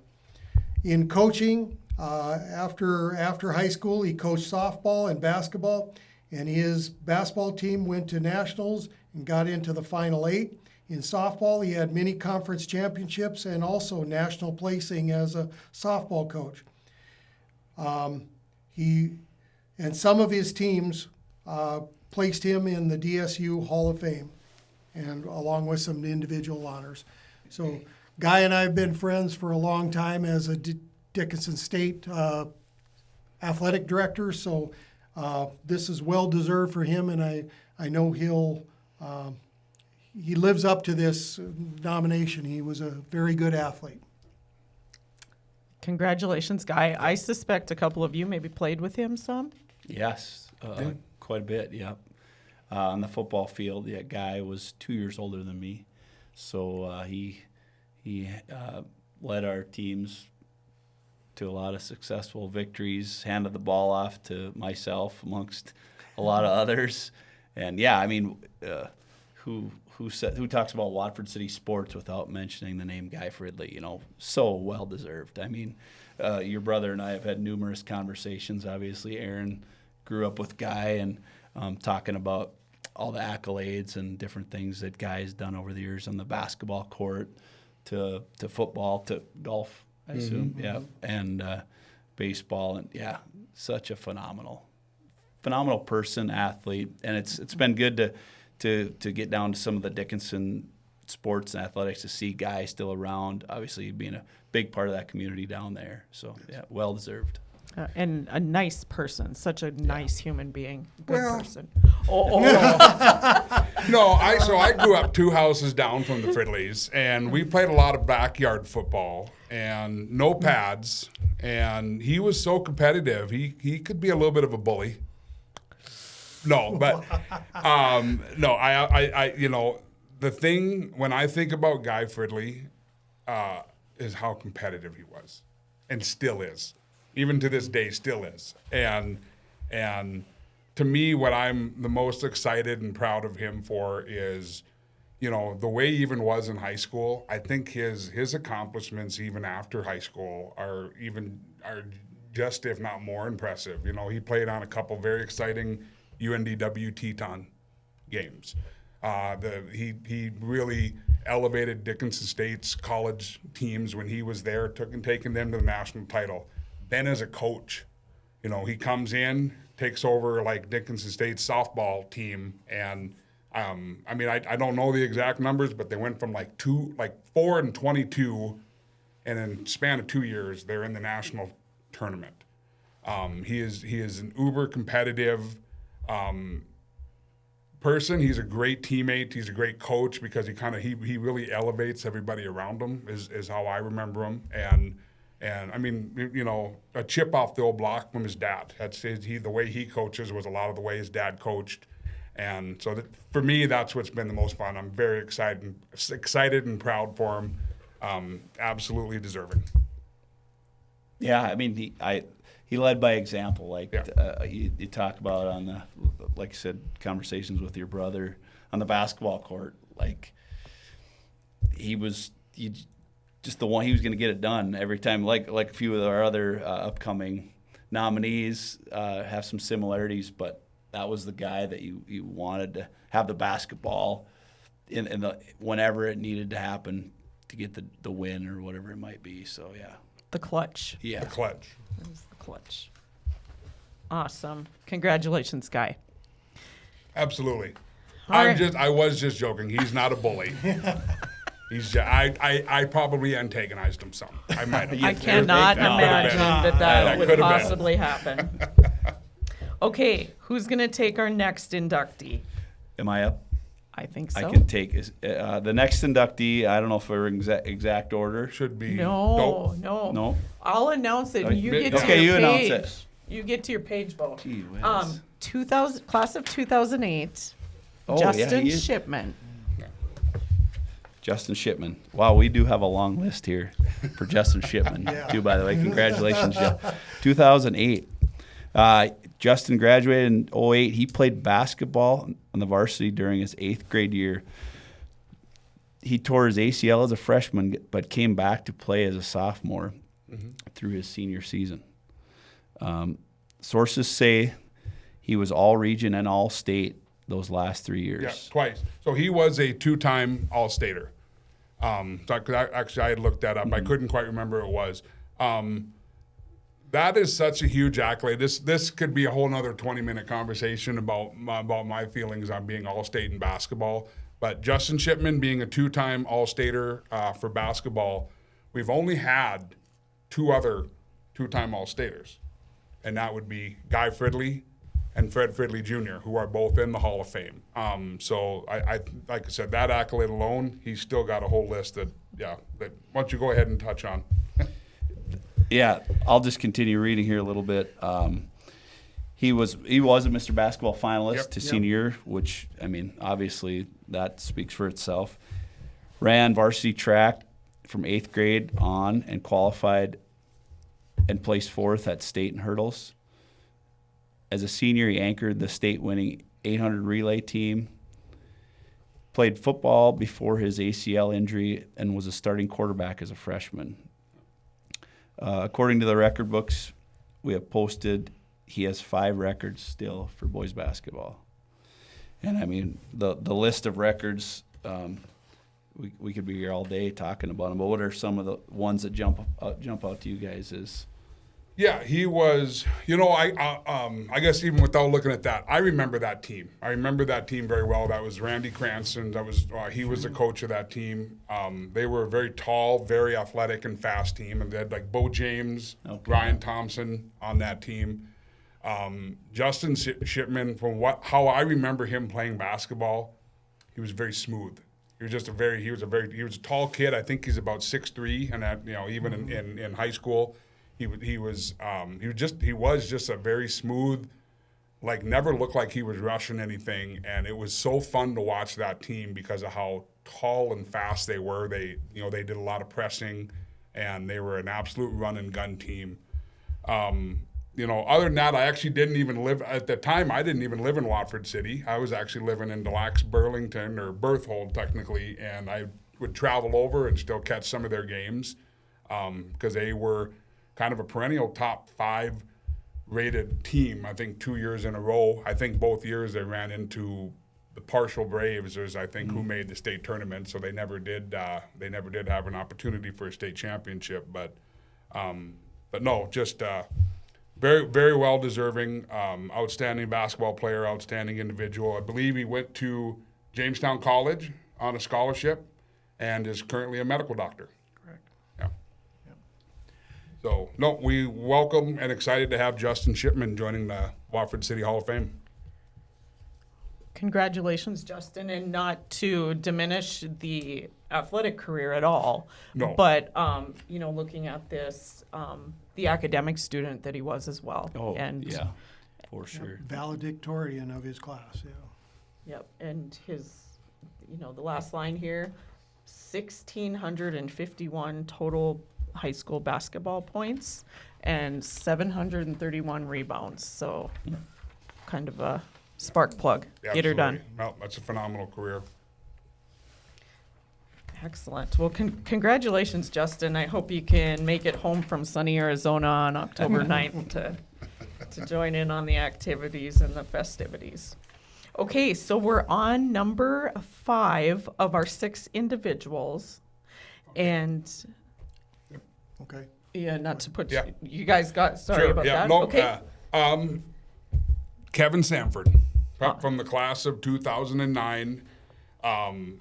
[SPEAKER 2] In coaching, after high school, he coached softball and basketball, and his basketball team went to nationals and got into the Final 8. In softball, he had many conference championships and also national placing as a softball coach. And some of his teams placed him in the DSU Hall of Fame, and along with some individual honors. So Guy and I have been friends for a long time as a Dickinson State athletic director, so this is well-deserved for him, and I know he lives up to this nomination. He was a very good athlete.
[SPEAKER 1] Congratulations, Guy. I suspect a couple of you maybe played with him some.
[SPEAKER 3] Yes, quite a bit, yep. On the football field, Guy was 2 years older than me, so he led our teams to a lot of successful victories, handed the ball off to myself amongst a lot of others. And, who talks about Watford City sports without mentioning the name Guy Fridley. So well deserved. I mean, your brother and I have had numerous conversations. Obviously, Aaron grew up with Guy, and talking about all the accolades and different things that Guy has done over the years on the basketball court, to football, to golf, I assume, and baseball, and such a phenomenal person, athlete, and it's been good to get down to some of the Dickinson sports and athletics to see Guy still around, obviously being a big part of that community down there. So well deserved.
[SPEAKER 1] And a nice person, such a nice human being, good person.
[SPEAKER 4] No, I grew up 2 houses down from the Fridleys, and we played a lot of backyard football and no pads. And he was so competitive. He could be a little bit of a bully. No, but no, I the thing when I think about Guy Fridley is how competitive he was, and still is, even to this day, still is. And to me, what I'm the most excited and proud of him for is, the way he even was in high school. I think his accomplishments even after high school are just, if not more, impressive. He played on a couple very exciting UNDW Teton games. He really elevated Dickinson State's college teams when he was there, taking them to the national title. Then as a coach, he comes in, takes over like Dickinson State's softball team, and I don't know the exact numbers, but they went from 4-22, and in span of 2 years, they're in the national tournament. He is an uber competitive person. He's a great teammate. He's a great coach because he really elevates everybody around him. Is how I remember him. And I mean, a chip off the old block from his dad. The way he coaches was a lot of the way his dad coached. And so for me, that's what's been the most fun. I'm very excited and proud for him. Absolutely deserving.
[SPEAKER 3] Yeah, I mean, he led by example. You talk about on the, like I said, conversations with your brother on the basketball court. He was just the one. He was going to get it done every time. Like a few of our other upcoming nominees have some similarities, but that was the guy that you wanted to have the basketball in the whenever it needed to happen to get the win or whatever it might be. So
[SPEAKER 1] The clutch.
[SPEAKER 3] yeah.
[SPEAKER 4] The clutch.
[SPEAKER 1] That was the clutch. Awesome. Congratulations, Guy.
[SPEAKER 4] Absolutely.
[SPEAKER 1] All right.
[SPEAKER 4] I was just joking. He's not a bully. I probably antagonized him some. I might have.
[SPEAKER 1] I cannot imagine that would
[SPEAKER 4] could have been.
[SPEAKER 1] possibly happen. Okay, who's going to take our next inductee?
[SPEAKER 3] Am I up?
[SPEAKER 1] I think so.
[SPEAKER 3] I can take the next inductee. I don't know if we're in exact order.
[SPEAKER 4] Should be.
[SPEAKER 1] No.
[SPEAKER 3] No.
[SPEAKER 1] I'll announce it. You get to
[SPEAKER 3] Okay,
[SPEAKER 1] your
[SPEAKER 3] you
[SPEAKER 1] page.
[SPEAKER 3] announce it.
[SPEAKER 1] You get to your page, Beau.
[SPEAKER 3] Gee whiz.
[SPEAKER 1] 2000 class of 2008.
[SPEAKER 3] Oh, yeah,
[SPEAKER 1] Justin
[SPEAKER 3] he is.
[SPEAKER 1] Shipman.
[SPEAKER 3] Justin Shipman. Wow, we do have a long list here for Justin Shipman, too, by the way. Congratulations, Jeff. 2008. Justin graduated in 2008. He played basketball on the varsity during his 8th grade year. He tore his ACL as a freshman, but came back to play as a sophomore through his senior season. Sources say he was all-region and all-state those last 3 years.
[SPEAKER 4] Yeah, twice. So he was a 2-time All-Stater. Actually, I had looked that up. I couldn't quite remember who it was. That is such a huge accolade. This could be a whole nother 20-minute conversation about my feelings on being All-State in basketball. But Justin Shipman being a 2-time All-Stater for basketball, we've only had 2 other 2-time All-Staters. And that would be Guy Fridley and Fred Fridley Jr., who are both in the Hall of Fame. So I like I said, that accolade alone, he's still got a whole list that why don't you go ahead and touch on?
[SPEAKER 3] Yeah, I'll just continue reading here a little bit. He was a Mr. Basketball finalist senior year, which, I mean, obviously that speaks for itself. Ran varsity track from 8th grade on and qualified and placed 4th at state and hurdles. As a senior, he anchored the state-winning 800 relay team. Played football before his ACL injury and was a starting quarterback as a freshman. According to the record books we have posted, he has 5 records still for boys basketball. And I mean, the list of records, we could be here all day talking about them, but what are some of the ones that jump out to you guys as?
[SPEAKER 4] Yeah, he was, I guess even without looking at that, I remember that team. I remember that team very well. That was Randy Cranston. He was the coach of that team. They were a very tall, very athletic and fast team. And they had like Bo James, Ryan Thompson on that team. Justin Shipman, how I remember him playing basketball, he was very smooth. He was a tall kid. I think he's about 6'3", and that, even in high school. He was just a very smooth, like never looked like he was rushing anything, and it was so fun to watch that team because of how tall and fast they were. They did a lot of pressing, and they were an absolute run and gun team. Other than that, I actually didn't even live at the time. I didn't even live in Watford City. I was actually living in Des Lacs, Burlington, or Berthold technically, and I would travel over and still catch some of their games because they were kind of a perennial top 5 rated team. I think 2 years in a row. I think both years they ran into the partial Braves, who made the state tournament. So they never did. They never did have an opportunity for a state championship. But no, just very, very well deserving. Outstanding basketball player, outstanding individual. I believe he went to Jamestown College on a scholarship, and is currently a medical doctor. So, no, we welcome and excited to have Justin Shipman joining the Watford City Hall of Fame.
[SPEAKER 1] Congratulations, Justin, and not to diminish the athletic career at all.
[SPEAKER 4] No.
[SPEAKER 1] But, looking at this, the academic student that he was as well.
[SPEAKER 3] Oh, yeah, for sure.
[SPEAKER 2] Valedictorian of his class, yeah.
[SPEAKER 1] Yep, and his, the last line here, 1,651 total high school basketball points and 731 rebounds. So kind of a spark plug.
[SPEAKER 4] Yeah,
[SPEAKER 1] Get her done.
[SPEAKER 4] No, that's a phenomenal career.
[SPEAKER 1] Excellent. Well, congratulations, Justin. I hope you can make it home from sunny Arizona on October 9th to join in on the activities and the festivities. Okay, so we're on number 5 of our 6 individuals. And
[SPEAKER 2] Okay.
[SPEAKER 1] yeah, not to put
[SPEAKER 4] Yeah.
[SPEAKER 1] you guys got sorry
[SPEAKER 4] Sure,
[SPEAKER 1] about
[SPEAKER 4] yeah,
[SPEAKER 1] that.
[SPEAKER 4] no,
[SPEAKER 1] Okay.
[SPEAKER 4] Kevin Sanford from the class of 2009. I'll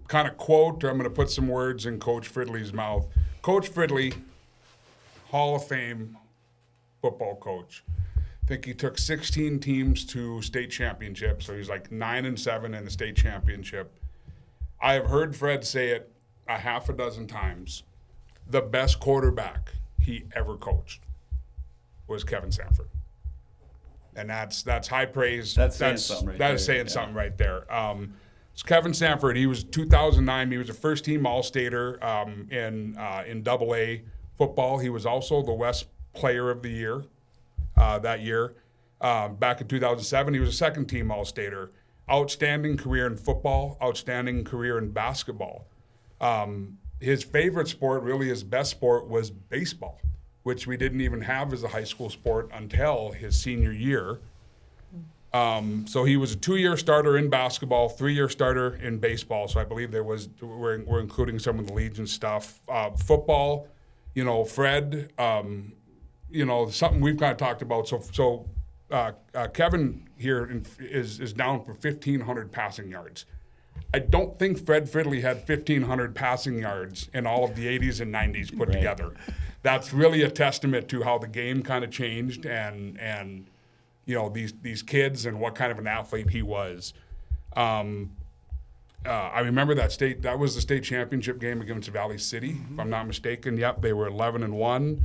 [SPEAKER 4] kind of quote, or I'm going to put some words in Coach Fridley's mouth. Coach Fridley, Hall of Fame football coach. I think he took 16 teams to state championship, so he's like 9-7 in the state championship. I have heard Fred say it a half a dozen times. The best quarterback he ever coached was Kevin Sanford. And that's high praise.
[SPEAKER 3] That's saying something right
[SPEAKER 4] that
[SPEAKER 3] there,
[SPEAKER 4] is saying
[SPEAKER 3] yeah.
[SPEAKER 4] something right there. It's Kevin Sanford. He was 2009. He was a first-team All-Stater in AA football. He was also the West Player of the Year that year. Back in 2007, he was a second-team All-Stater. Outstanding career in football. Outstanding career in basketball. His favorite sport, really his best sport, was baseball, which we didn't even have as a high school sport until his senior year. So he was a 2-year starter in basketball, 3-year starter in baseball. So I believe we're including some of the Legion stuff. Football, Fred, something we've kind of talked about. So Kevin here is down for 1,500 passing yards. I don't think Fred Fridley had 1,500 passing yards in all of the 80s and 90s put together. That's really a testament to how the game kind of changed and these kids and what kind of an athlete he was. I remember that was the state championship game against Valley City, if I'm not mistaken. Yep, they were 11-1.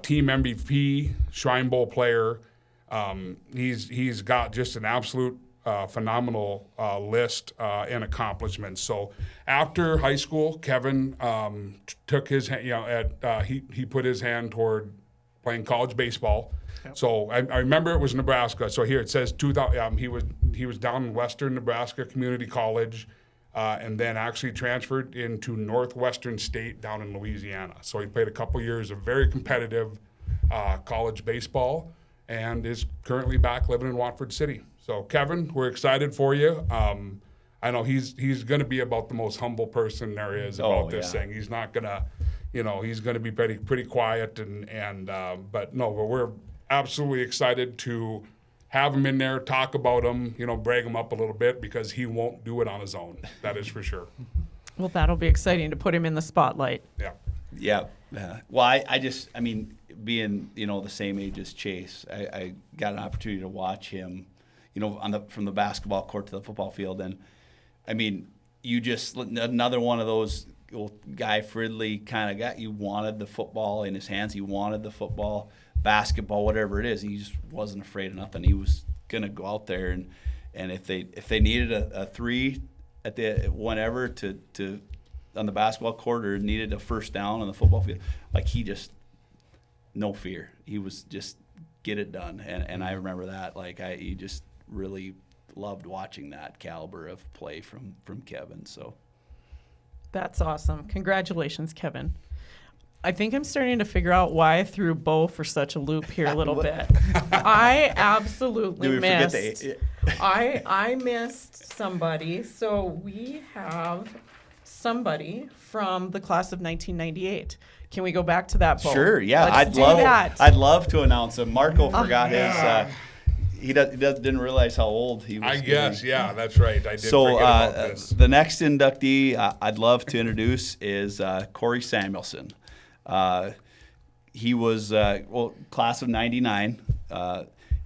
[SPEAKER 4] Team MVP, Shrine Bowl player. He's got just an absolute phenomenal list and accomplishments. So after high school, Kevin took his he put his hand toward playing college baseball. So I remember it was Nebraska. So here it says 2000. He was down in Western Nebraska Community College, and then actually transferred into Northwestern State down in Louisiana. So he played a couple years of very competitive college baseball, and is currently back living in Watford City. So Kevin, we're excited for you. I know he's going to be about the most humble person there is about this thing. He's not gonna, he's going to be pretty quiet but we're absolutely excited to have him in there, talk about him, brag him up a little bit, because he won't do it on his own. That is for sure.
[SPEAKER 1] Well, that'll be exciting to put him in the spotlight.
[SPEAKER 3] Yeah. Well, I mean, being, the same age as Chase, I got an opportunity to watch him, from the basketball court to the football field. And I mean, another one of those guy Fridley kind of got, you wanted the football in his hands. He wanted the football, basketball, whatever it is. He just wasn't afraid of nothing. He was going to go out there and if they needed a three at the whenever to on the basketball court, or needed a first down on the football field, like, he just, no fear. He was just get it done. And I remember that, he just really loved watching that caliber of play from Kevin. So
[SPEAKER 1] That's awesome. Congratulations, Kevin. I think I'm starting to figure out why I threw Beau for such a loop here a little bit. I absolutely missed. I missed somebody. So we have somebody from the class of 1998. Can we go back to that, Beau?
[SPEAKER 3] Sure. Yeah, I'd love to announce him. Marco forgot his. He didn't realize how old he was.
[SPEAKER 4] I guess, yeah, that's right. I did forget about this.
[SPEAKER 3] The next inductee I'd love to introduce is Corey Samuelson. He was class of '99,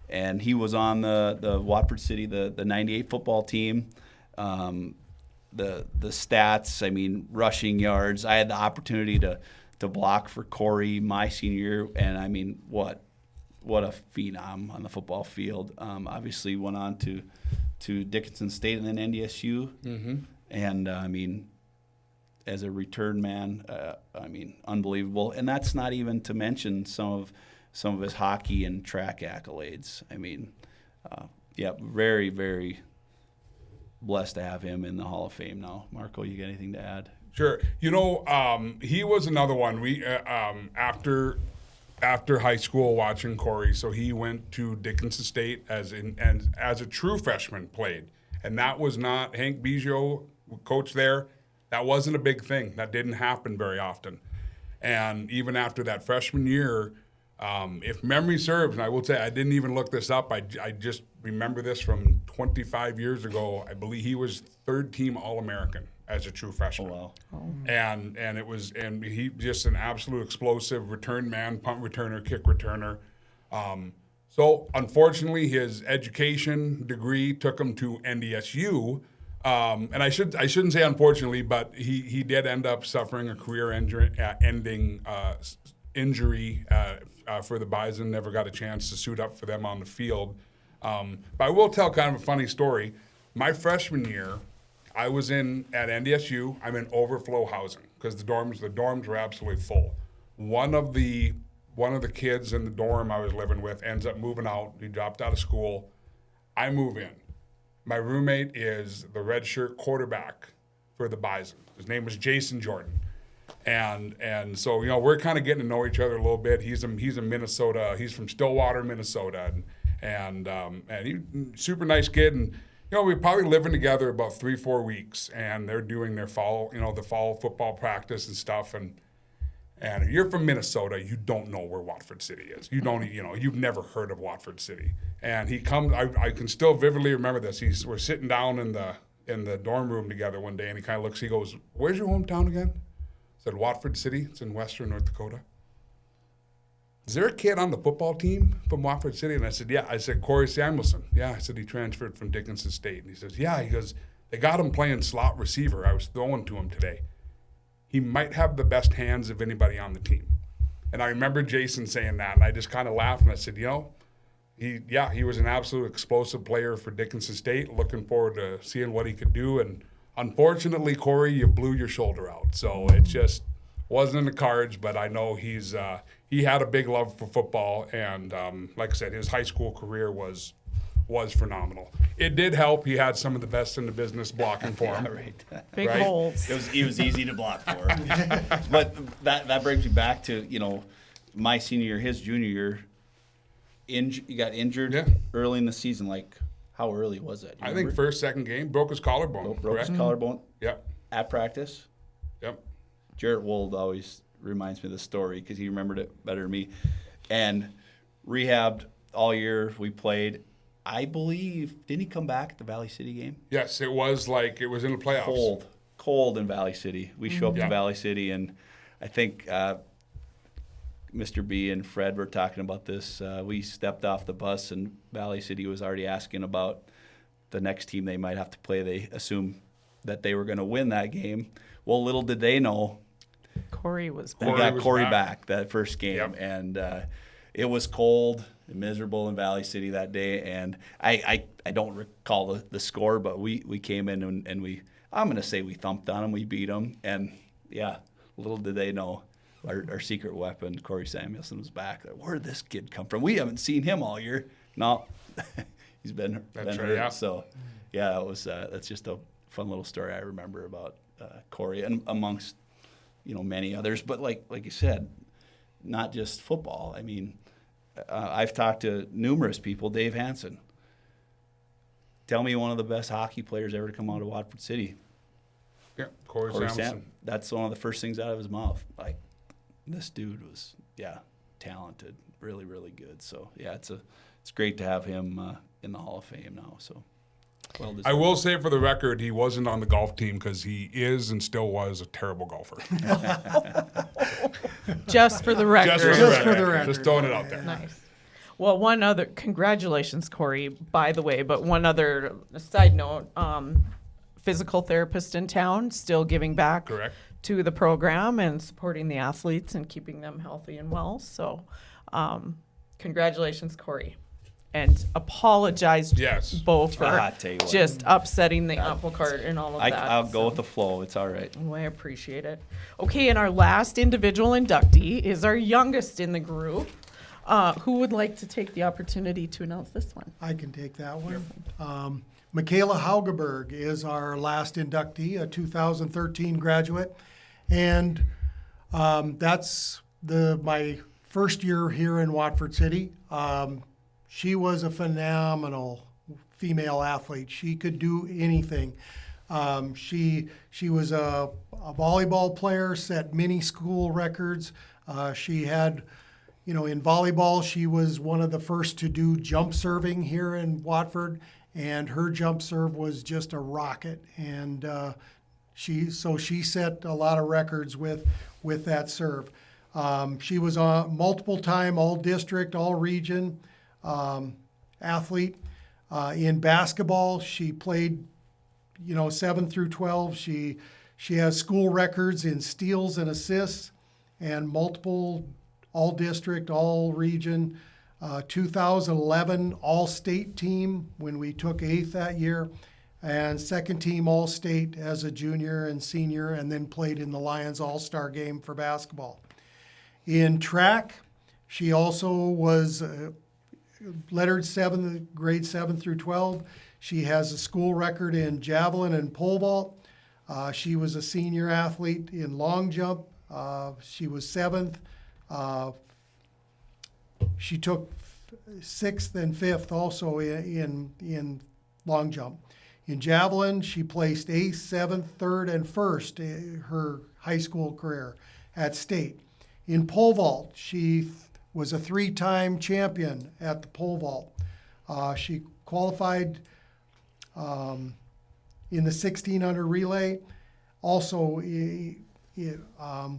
[SPEAKER 3] and he was on the Watford City, the '98 football team. The stats, I mean, rushing yards. I had the opportunity to block for Corey my senior year, and I mean, what a phenom on the football field. Obviously went on to Dickinson State and then NDSU. Mm-hmm. And I mean, as a return man, I mean, unbelievable. And that's not even to mention some of his hockey and track accolades. I mean, very, very blessed to have him in the Hall of Fame now. Marco, you got anything to add?
[SPEAKER 4] Sure. He was another one. We after high school watching Corey, so he went to Dickinson State as a true freshman played. And that was not Hank Biggio, coach there. That wasn't a big thing. That didn't happen very often. And even after that freshman year, if memory serves, and I will say I didn't even look this up, I just remember this from 25 years ago. I believe he was third-team All-American as a true freshman.
[SPEAKER 3] Oh, wow.
[SPEAKER 1] Oh.
[SPEAKER 4] And he just an absolute explosive return man, punt returner, kick returner. So unfortunately, his education degree took him to NDSU. And I shouldn't say unfortunately, but he did end up suffering a career-ending injury for the Bison. Never got a chance to suit up for them on the field. But I will tell kind of a funny story. My freshman year, I was at NDSU. I'm in overflow housing because the dorms were absolutely full. One of the kids in the dorm I was living with ends up moving out. He dropped out of school. I move in. My roommate is the redshirt quarterback for the Bison. His name was Jason Jordan. And so, we're kind of getting to know each other a little bit. He's a Minnesota. He's from Stillwater, Minnesota, and he's a super nice kid. And we're probably living together about 3-4 weeks, and they're doing their fall football practice and stuff. And if you're from Minnesota, you don't know where Watford City is. You've never heard of Watford City. And he comes. I can still vividly remember this. We're sitting down in the dorm room together one day, and he kind of looks. He goes, "Where's your hometown again?" I said, "Watford City. It's in western North Dakota." "Is there a kid on the football team from Watford City?" And I said, "Yeah." I said, "Corey Samuelson." "Yeah." I said, "He transferred from Dickinson State." And he says, "Yeah." He goes, "They got him playing slot receiver. I was throwing to him today. He might have the best hands of anybody on the team." And I remember Jason saying that, and I just kind of laughed, and I said, he was an absolute explosive player for Dickinson State. Looking forward to seeing what he could do. And unfortunately, Corey, you blew your shoulder out. So it's just wasn't in the cards, but I know he had a big love for football, and like I said, his high school career was phenomenal. It did help. He had some of the best in the business blocking for him.
[SPEAKER 3] Right.
[SPEAKER 1] Big
[SPEAKER 4] Right?
[SPEAKER 1] holes.
[SPEAKER 3] It was easy to block for. But that brings me back to, my senior year, his junior year. You got injured
[SPEAKER 4] Yeah.
[SPEAKER 3] early in the season. Like, how early was that?
[SPEAKER 4] I think first, second game, broke his collarbone.
[SPEAKER 3] broke his
[SPEAKER 4] correct?
[SPEAKER 3] collarbone
[SPEAKER 4] Yep.
[SPEAKER 3] at practice.
[SPEAKER 4] Yep.
[SPEAKER 3] Jarrett Wold always reminds me of the story because he remembered it better than me. And rehabbed all year. We played. I believe, didn't he come back at the Valley City game?
[SPEAKER 4] Yes, it was in the playoffs.
[SPEAKER 3] Cold in Valley City. We show up
[SPEAKER 4] Yeah.
[SPEAKER 3] to Valley City, and I think Mr. B and Fred were talking about this. We stepped off the bus, and Valley City was already asking about the next team they might have to play. They assumed that they were going to win that game. Well, little did they know,
[SPEAKER 1] Corey was
[SPEAKER 3] we
[SPEAKER 1] back.
[SPEAKER 3] got
[SPEAKER 4] was
[SPEAKER 3] Corey
[SPEAKER 4] back.
[SPEAKER 3] back that first game,
[SPEAKER 4] Yep.
[SPEAKER 3] and it was cold and miserable in Valley City that day. And I don't recall the score, but we came in and I'm going to say we thumped on them, we beat them, and yeah, little did they know our secret weapon, Corey Samuelson, was back. Where did this kid come from? We haven't seen him all year. No, he's been
[SPEAKER 4] That's right,
[SPEAKER 3] hurt.
[SPEAKER 4] yeah.
[SPEAKER 3] So yeah, it was that's just a fun little story I remember about Corey, and amongst many others. But like you said, not just football. I mean, I've talked to numerous people. Dave Hansen. Tell me one of the best hockey players ever to come out of Watford City.
[SPEAKER 4] Yeah, Corey
[SPEAKER 3] Corey
[SPEAKER 4] Samuelson.
[SPEAKER 3] That's one of the first things out of his mouth. Like, this dude was, talented, really, really good. So yeah, it's great to have him in the Hall of Fame now. So well deserved.
[SPEAKER 4] I will say for the record, he wasn't on the golf team because he is and still was a terrible golfer.
[SPEAKER 1] Just for the record.
[SPEAKER 2] Just for the record.
[SPEAKER 4] Just throwing it out there.
[SPEAKER 1] Nice. Well, congratulations, Corey, by the way, but one other side note, physical therapist in town, still giving back
[SPEAKER 4] Correct.
[SPEAKER 1] to the program and supporting the athletes and keeping them healthy and well. So congratulations, Corey. And apologize,
[SPEAKER 4] Yes.
[SPEAKER 1] Beau, for
[SPEAKER 3] I tell you what.
[SPEAKER 1] just upsetting the apple cart and all of that.
[SPEAKER 3] I'll go
[SPEAKER 1] So-
[SPEAKER 3] with the flow. It's all right.
[SPEAKER 1] Oh, I appreciate it. Okay, and our last individual inductee is our youngest in the group. Who would like to take the opportunity to announce this one?
[SPEAKER 2] I can take that one. Michaela Haugeberg is our last inductee, a 2013 graduate. And that's my first year here in Watford City. She was a phenomenal female athlete. She could do anything. She was a volleyball player, set many school records. She had, in volleyball, she was one of the first to do jump serving here in Watford, and her jump serve was just a rocket. And she set a lot of records with that serve. She was a multiple-time all-district, all-region athlete. In basketball, she played, 7 through 12. She has school records in steals and assists, and multiple all-district, all-region. 2011 all-state team when we took 8th that year, and second team all-state as a junior and senior, and then played in the Lions All-Star game for basketball. In track, she also was lettered grade 7 through 12. She has a school record in javelin and pole vault. She was a senior athlete in long jump. She was 7th. She took 6th and 5th also in long jump. In javelin, she placed 8th, 7th, 3rd, and 1st in her high school career at state. In pole vault, she was a 3-time champion at the pole vault. She qualified in the 1600 relay, also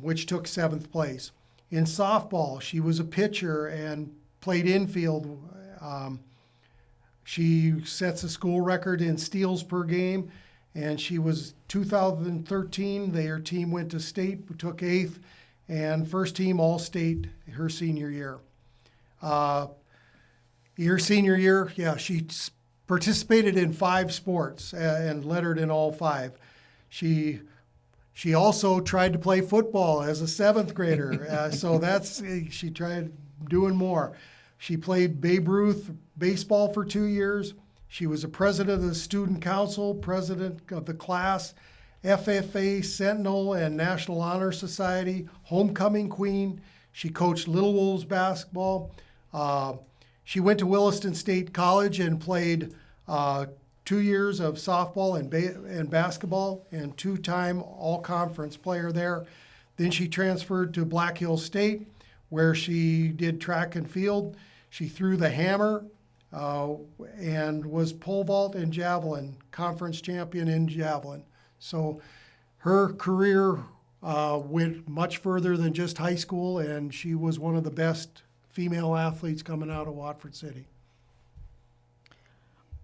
[SPEAKER 2] which took 7th place. In softball, she was a pitcher and played infield. She sets a school record in steals per game, and she was 2013. Their team went to state, took 8th, and first team all-state her senior year. Her senior year, she participated in 5 sports and lettered in all 5. She She also tried to play football as a 7th grader. She tried doing more. She played Babe Ruth baseball for 2 years. She was a president of the student council, president of the class, FFA Sentinel and National Honor Society, homecoming queen. She coached Little Wolves basketball. She went to Williston State College and played 2 years of softball and basketball, and 2-time all-conference player there. Then she transferred to Black Hills State, where she did track and field. She threw the hammer and was pole vault and javelin, conference champion in javelin. So her career went much further than just high school, and she was one of the best female athletes coming out of Watford City.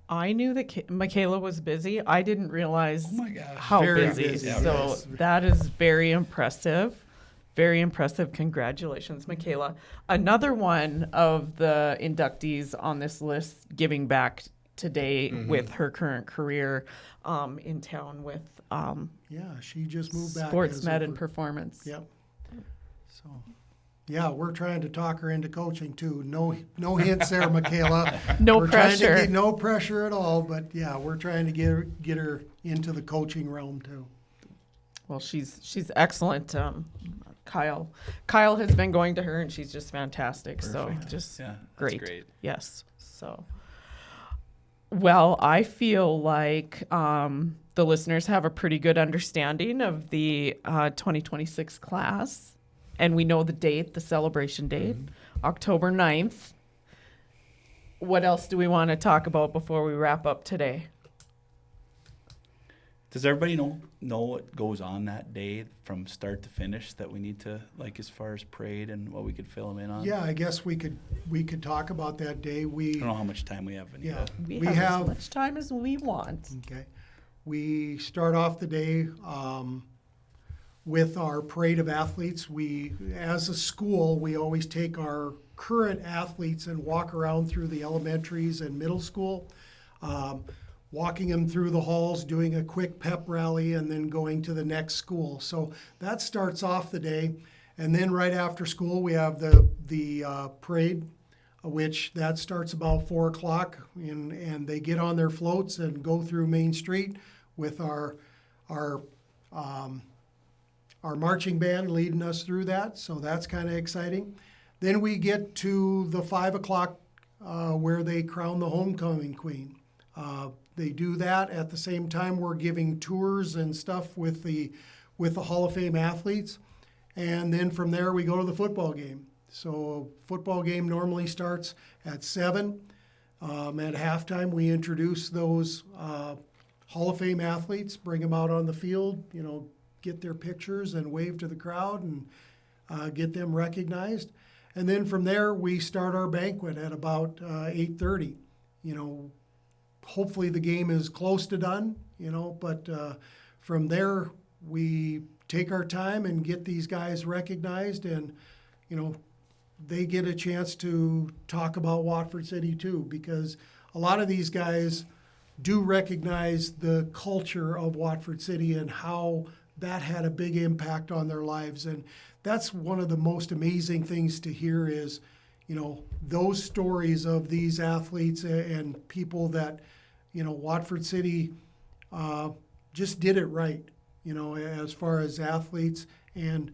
[SPEAKER 1] I knew that Michaela was busy. I didn't realize how
[SPEAKER 2] Very
[SPEAKER 1] busy.
[SPEAKER 2] busy,
[SPEAKER 1] So
[SPEAKER 2] yes.
[SPEAKER 1] that is very impressive. Very impressive. Congratulations, Michaela. Another one of the inductees on this list giving back today with her current career in town with
[SPEAKER 2] Yeah, she just moved back.
[SPEAKER 1] sports
[SPEAKER 2] as
[SPEAKER 1] med
[SPEAKER 2] of-
[SPEAKER 1] and performance.
[SPEAKER 2] Yep. So, yeah, we're trying to talk her into coaching too. No hints there, Michaela.
[SPEAKER 1] No
[SPEAKER 2] We're trying
[SPEAKER 1] pressure.
[SPEAKER 2] to get no pressure at all, but yeah, we're trying to get her into the coaching realm too.
[SPEAKER 1] Well, she's excellent. Kyle has been going to her, and she's just fantastic. So just
[SPEAKER 3] Yeah, that's
[SPEAKER 1] great.
[SPEAKER 3] great.
[SPEAKER 1] Yes. So, well, I feel like the listeners have a pretty good understanding of the 2026 class, and we know the date, the celebration date, October 9th. What else do we want to talk about before we wrap up today?
[SPEAKER 3] Does everybody know what goes on that day from start to finish that we need to, like, as far as parade and what we could fill them in on?
[SPEAKER 2] Yeah, I guess we could talk about that day.
[SPEAKER 3] I don't know how much time we have.
[SPEAKER 2] Yeah,
[SPEAKER 1] We have as much time as we want.
[SPEAKER 2] Okay. We start off the day with our parade of athletes. As a school, we always take our current athletes and walk around through the elementaries and middle school, walking them through the halls, doing a quick pep rally, and then going to the next school. So that starts off the day. And then right after school, we have the parade, which that starts about 4 o'clock, and they get on their floats and go through Main Street with our marching band leading us through that. So that's kind of exciting. Then we get to the 5 o'clock where they crown the homecoming queen. They do that at the same time we're giving tours and stuff with the Hall of Fame athletes. And then from there we go to the football game. So football game normally starts at 7. At halftime we introduce those Hall of Fame athletes, bring them out on the field, get their pictures and wave to the crowd and get them recognized. And then from there we start our banquet at about 8:30. Hopefully the game is close to done, but from there we take our time and get these guys recognized, and they get a chance to talk about Watford City too, because a lot of these guys do recognize the culture of Watford City and how that had a big impact on their lives. And that's one of the most amazing things to hear is, those stories of these athletes and people that, Watford City just did it right, as far as athletes, and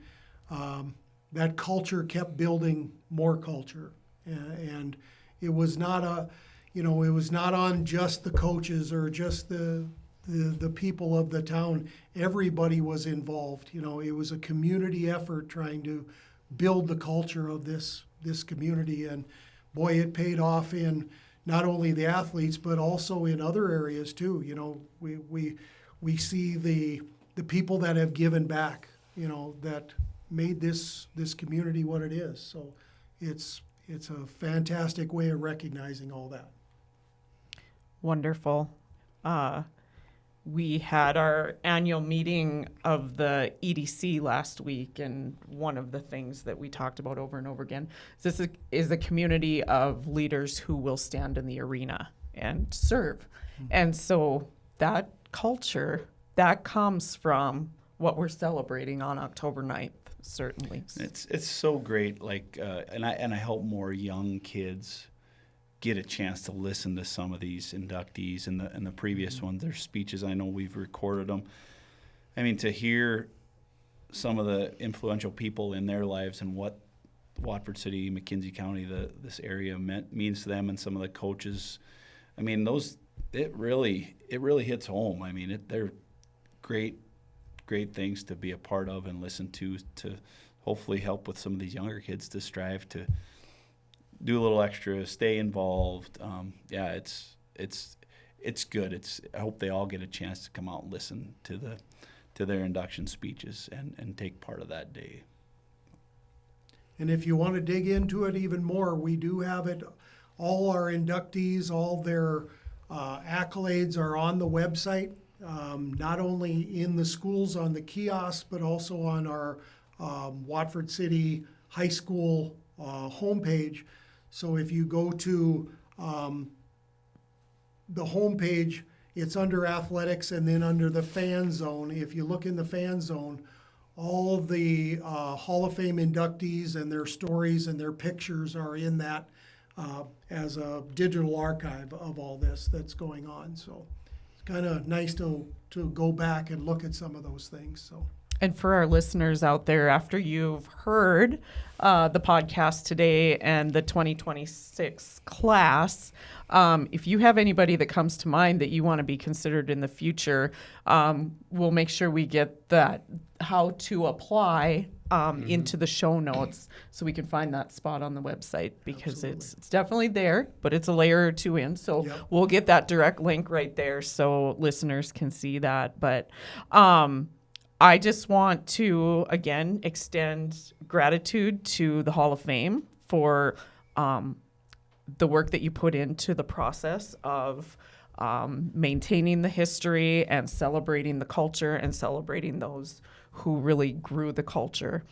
[SPEAKER 2] that culture kept building more culture. And it was not it was not on just the coaches or just the people of the town. Everybody was involved. It was a community effort trying to build the culture of this community. And boy, it paid off in not only the athletes, but also in other areas too. We see the people that have given back, that made this community what it is. So it's a fantastic way of recognizing all that.
[SPEAKER 1] Wonderful. We had our annual meeting of the EDC last week, and one of the things that we talked about over and over again is a community of leaders who will stand in the arena and serve. And so that culture, that comes from what we're celebrating on October 9th, certainly.
[SPEAKER 3] It's so great, like, and I hope more young kids get a chance to listen to some of these inductees and the previous ones, their speeches. I know we've recorded them. I mean, to hear some of the influential people in their lives and what Watford City, McKenzie County, this area means to them, and some of the coaches. I mean, it really hits home. I mean, they're great things to be a part of and listen to hopefully help with some of these younger kids to strive to do a little extra, stay involved. It's good. I hope they all get a chance to come out and listen to their induction speeches and take part of that day.
[SPEAKER 2] And if you want to dig into it even more, we do have it. All our inductees, all their accolades are on the website, not only in the schools on the kiosks, but also on our Watford City High School homepage. So if you go to the homepage, it's under athletics, and then under the fan zone, if you look in the fan zone, all the Hall of Fame inductees and their stories and their pictures are in that as a digital archive of all this that's going on. So it's kind of nice to go back and look at some of those things. So.
[SPEAKER 1] And for our listeners out there, after you've heard the podcast today and the 2026 class, if you have anybody that comes to mind that you want to be considered in the future, we'll make sure we get that how to apply into the show notes so we can find that spot on the website, because it's definitely there, but it's a layer or two in. So we'll get that direct link right there so listeners can see that. But I just want to, again, extend gratitude to the Hall of Fame for the work that you put into the process of maintaining the history and celebrating the culture and celebrating those who really grew the culture.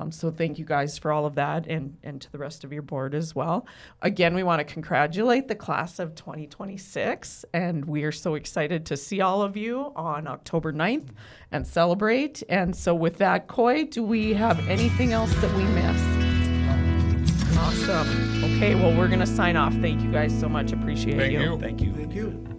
[SPEAKER 1] So thank you guys for all of that, and to the rest of your board as well. Again, we want to congratulate the class of 2026, and we are so excited to see all of you on October 9th and celebrate. And so with that, Coy, do we have anything else that we missed? Awesome. Okay, well, we're going to sign off. Thank you guys so much. Appreciate
[SPEAKER 4] Thank
[SPEAKER 1] you.
[SPEAKER 4] you.
[SPEAKER 3] Thank you.
[SPEAKER 2] Thank you.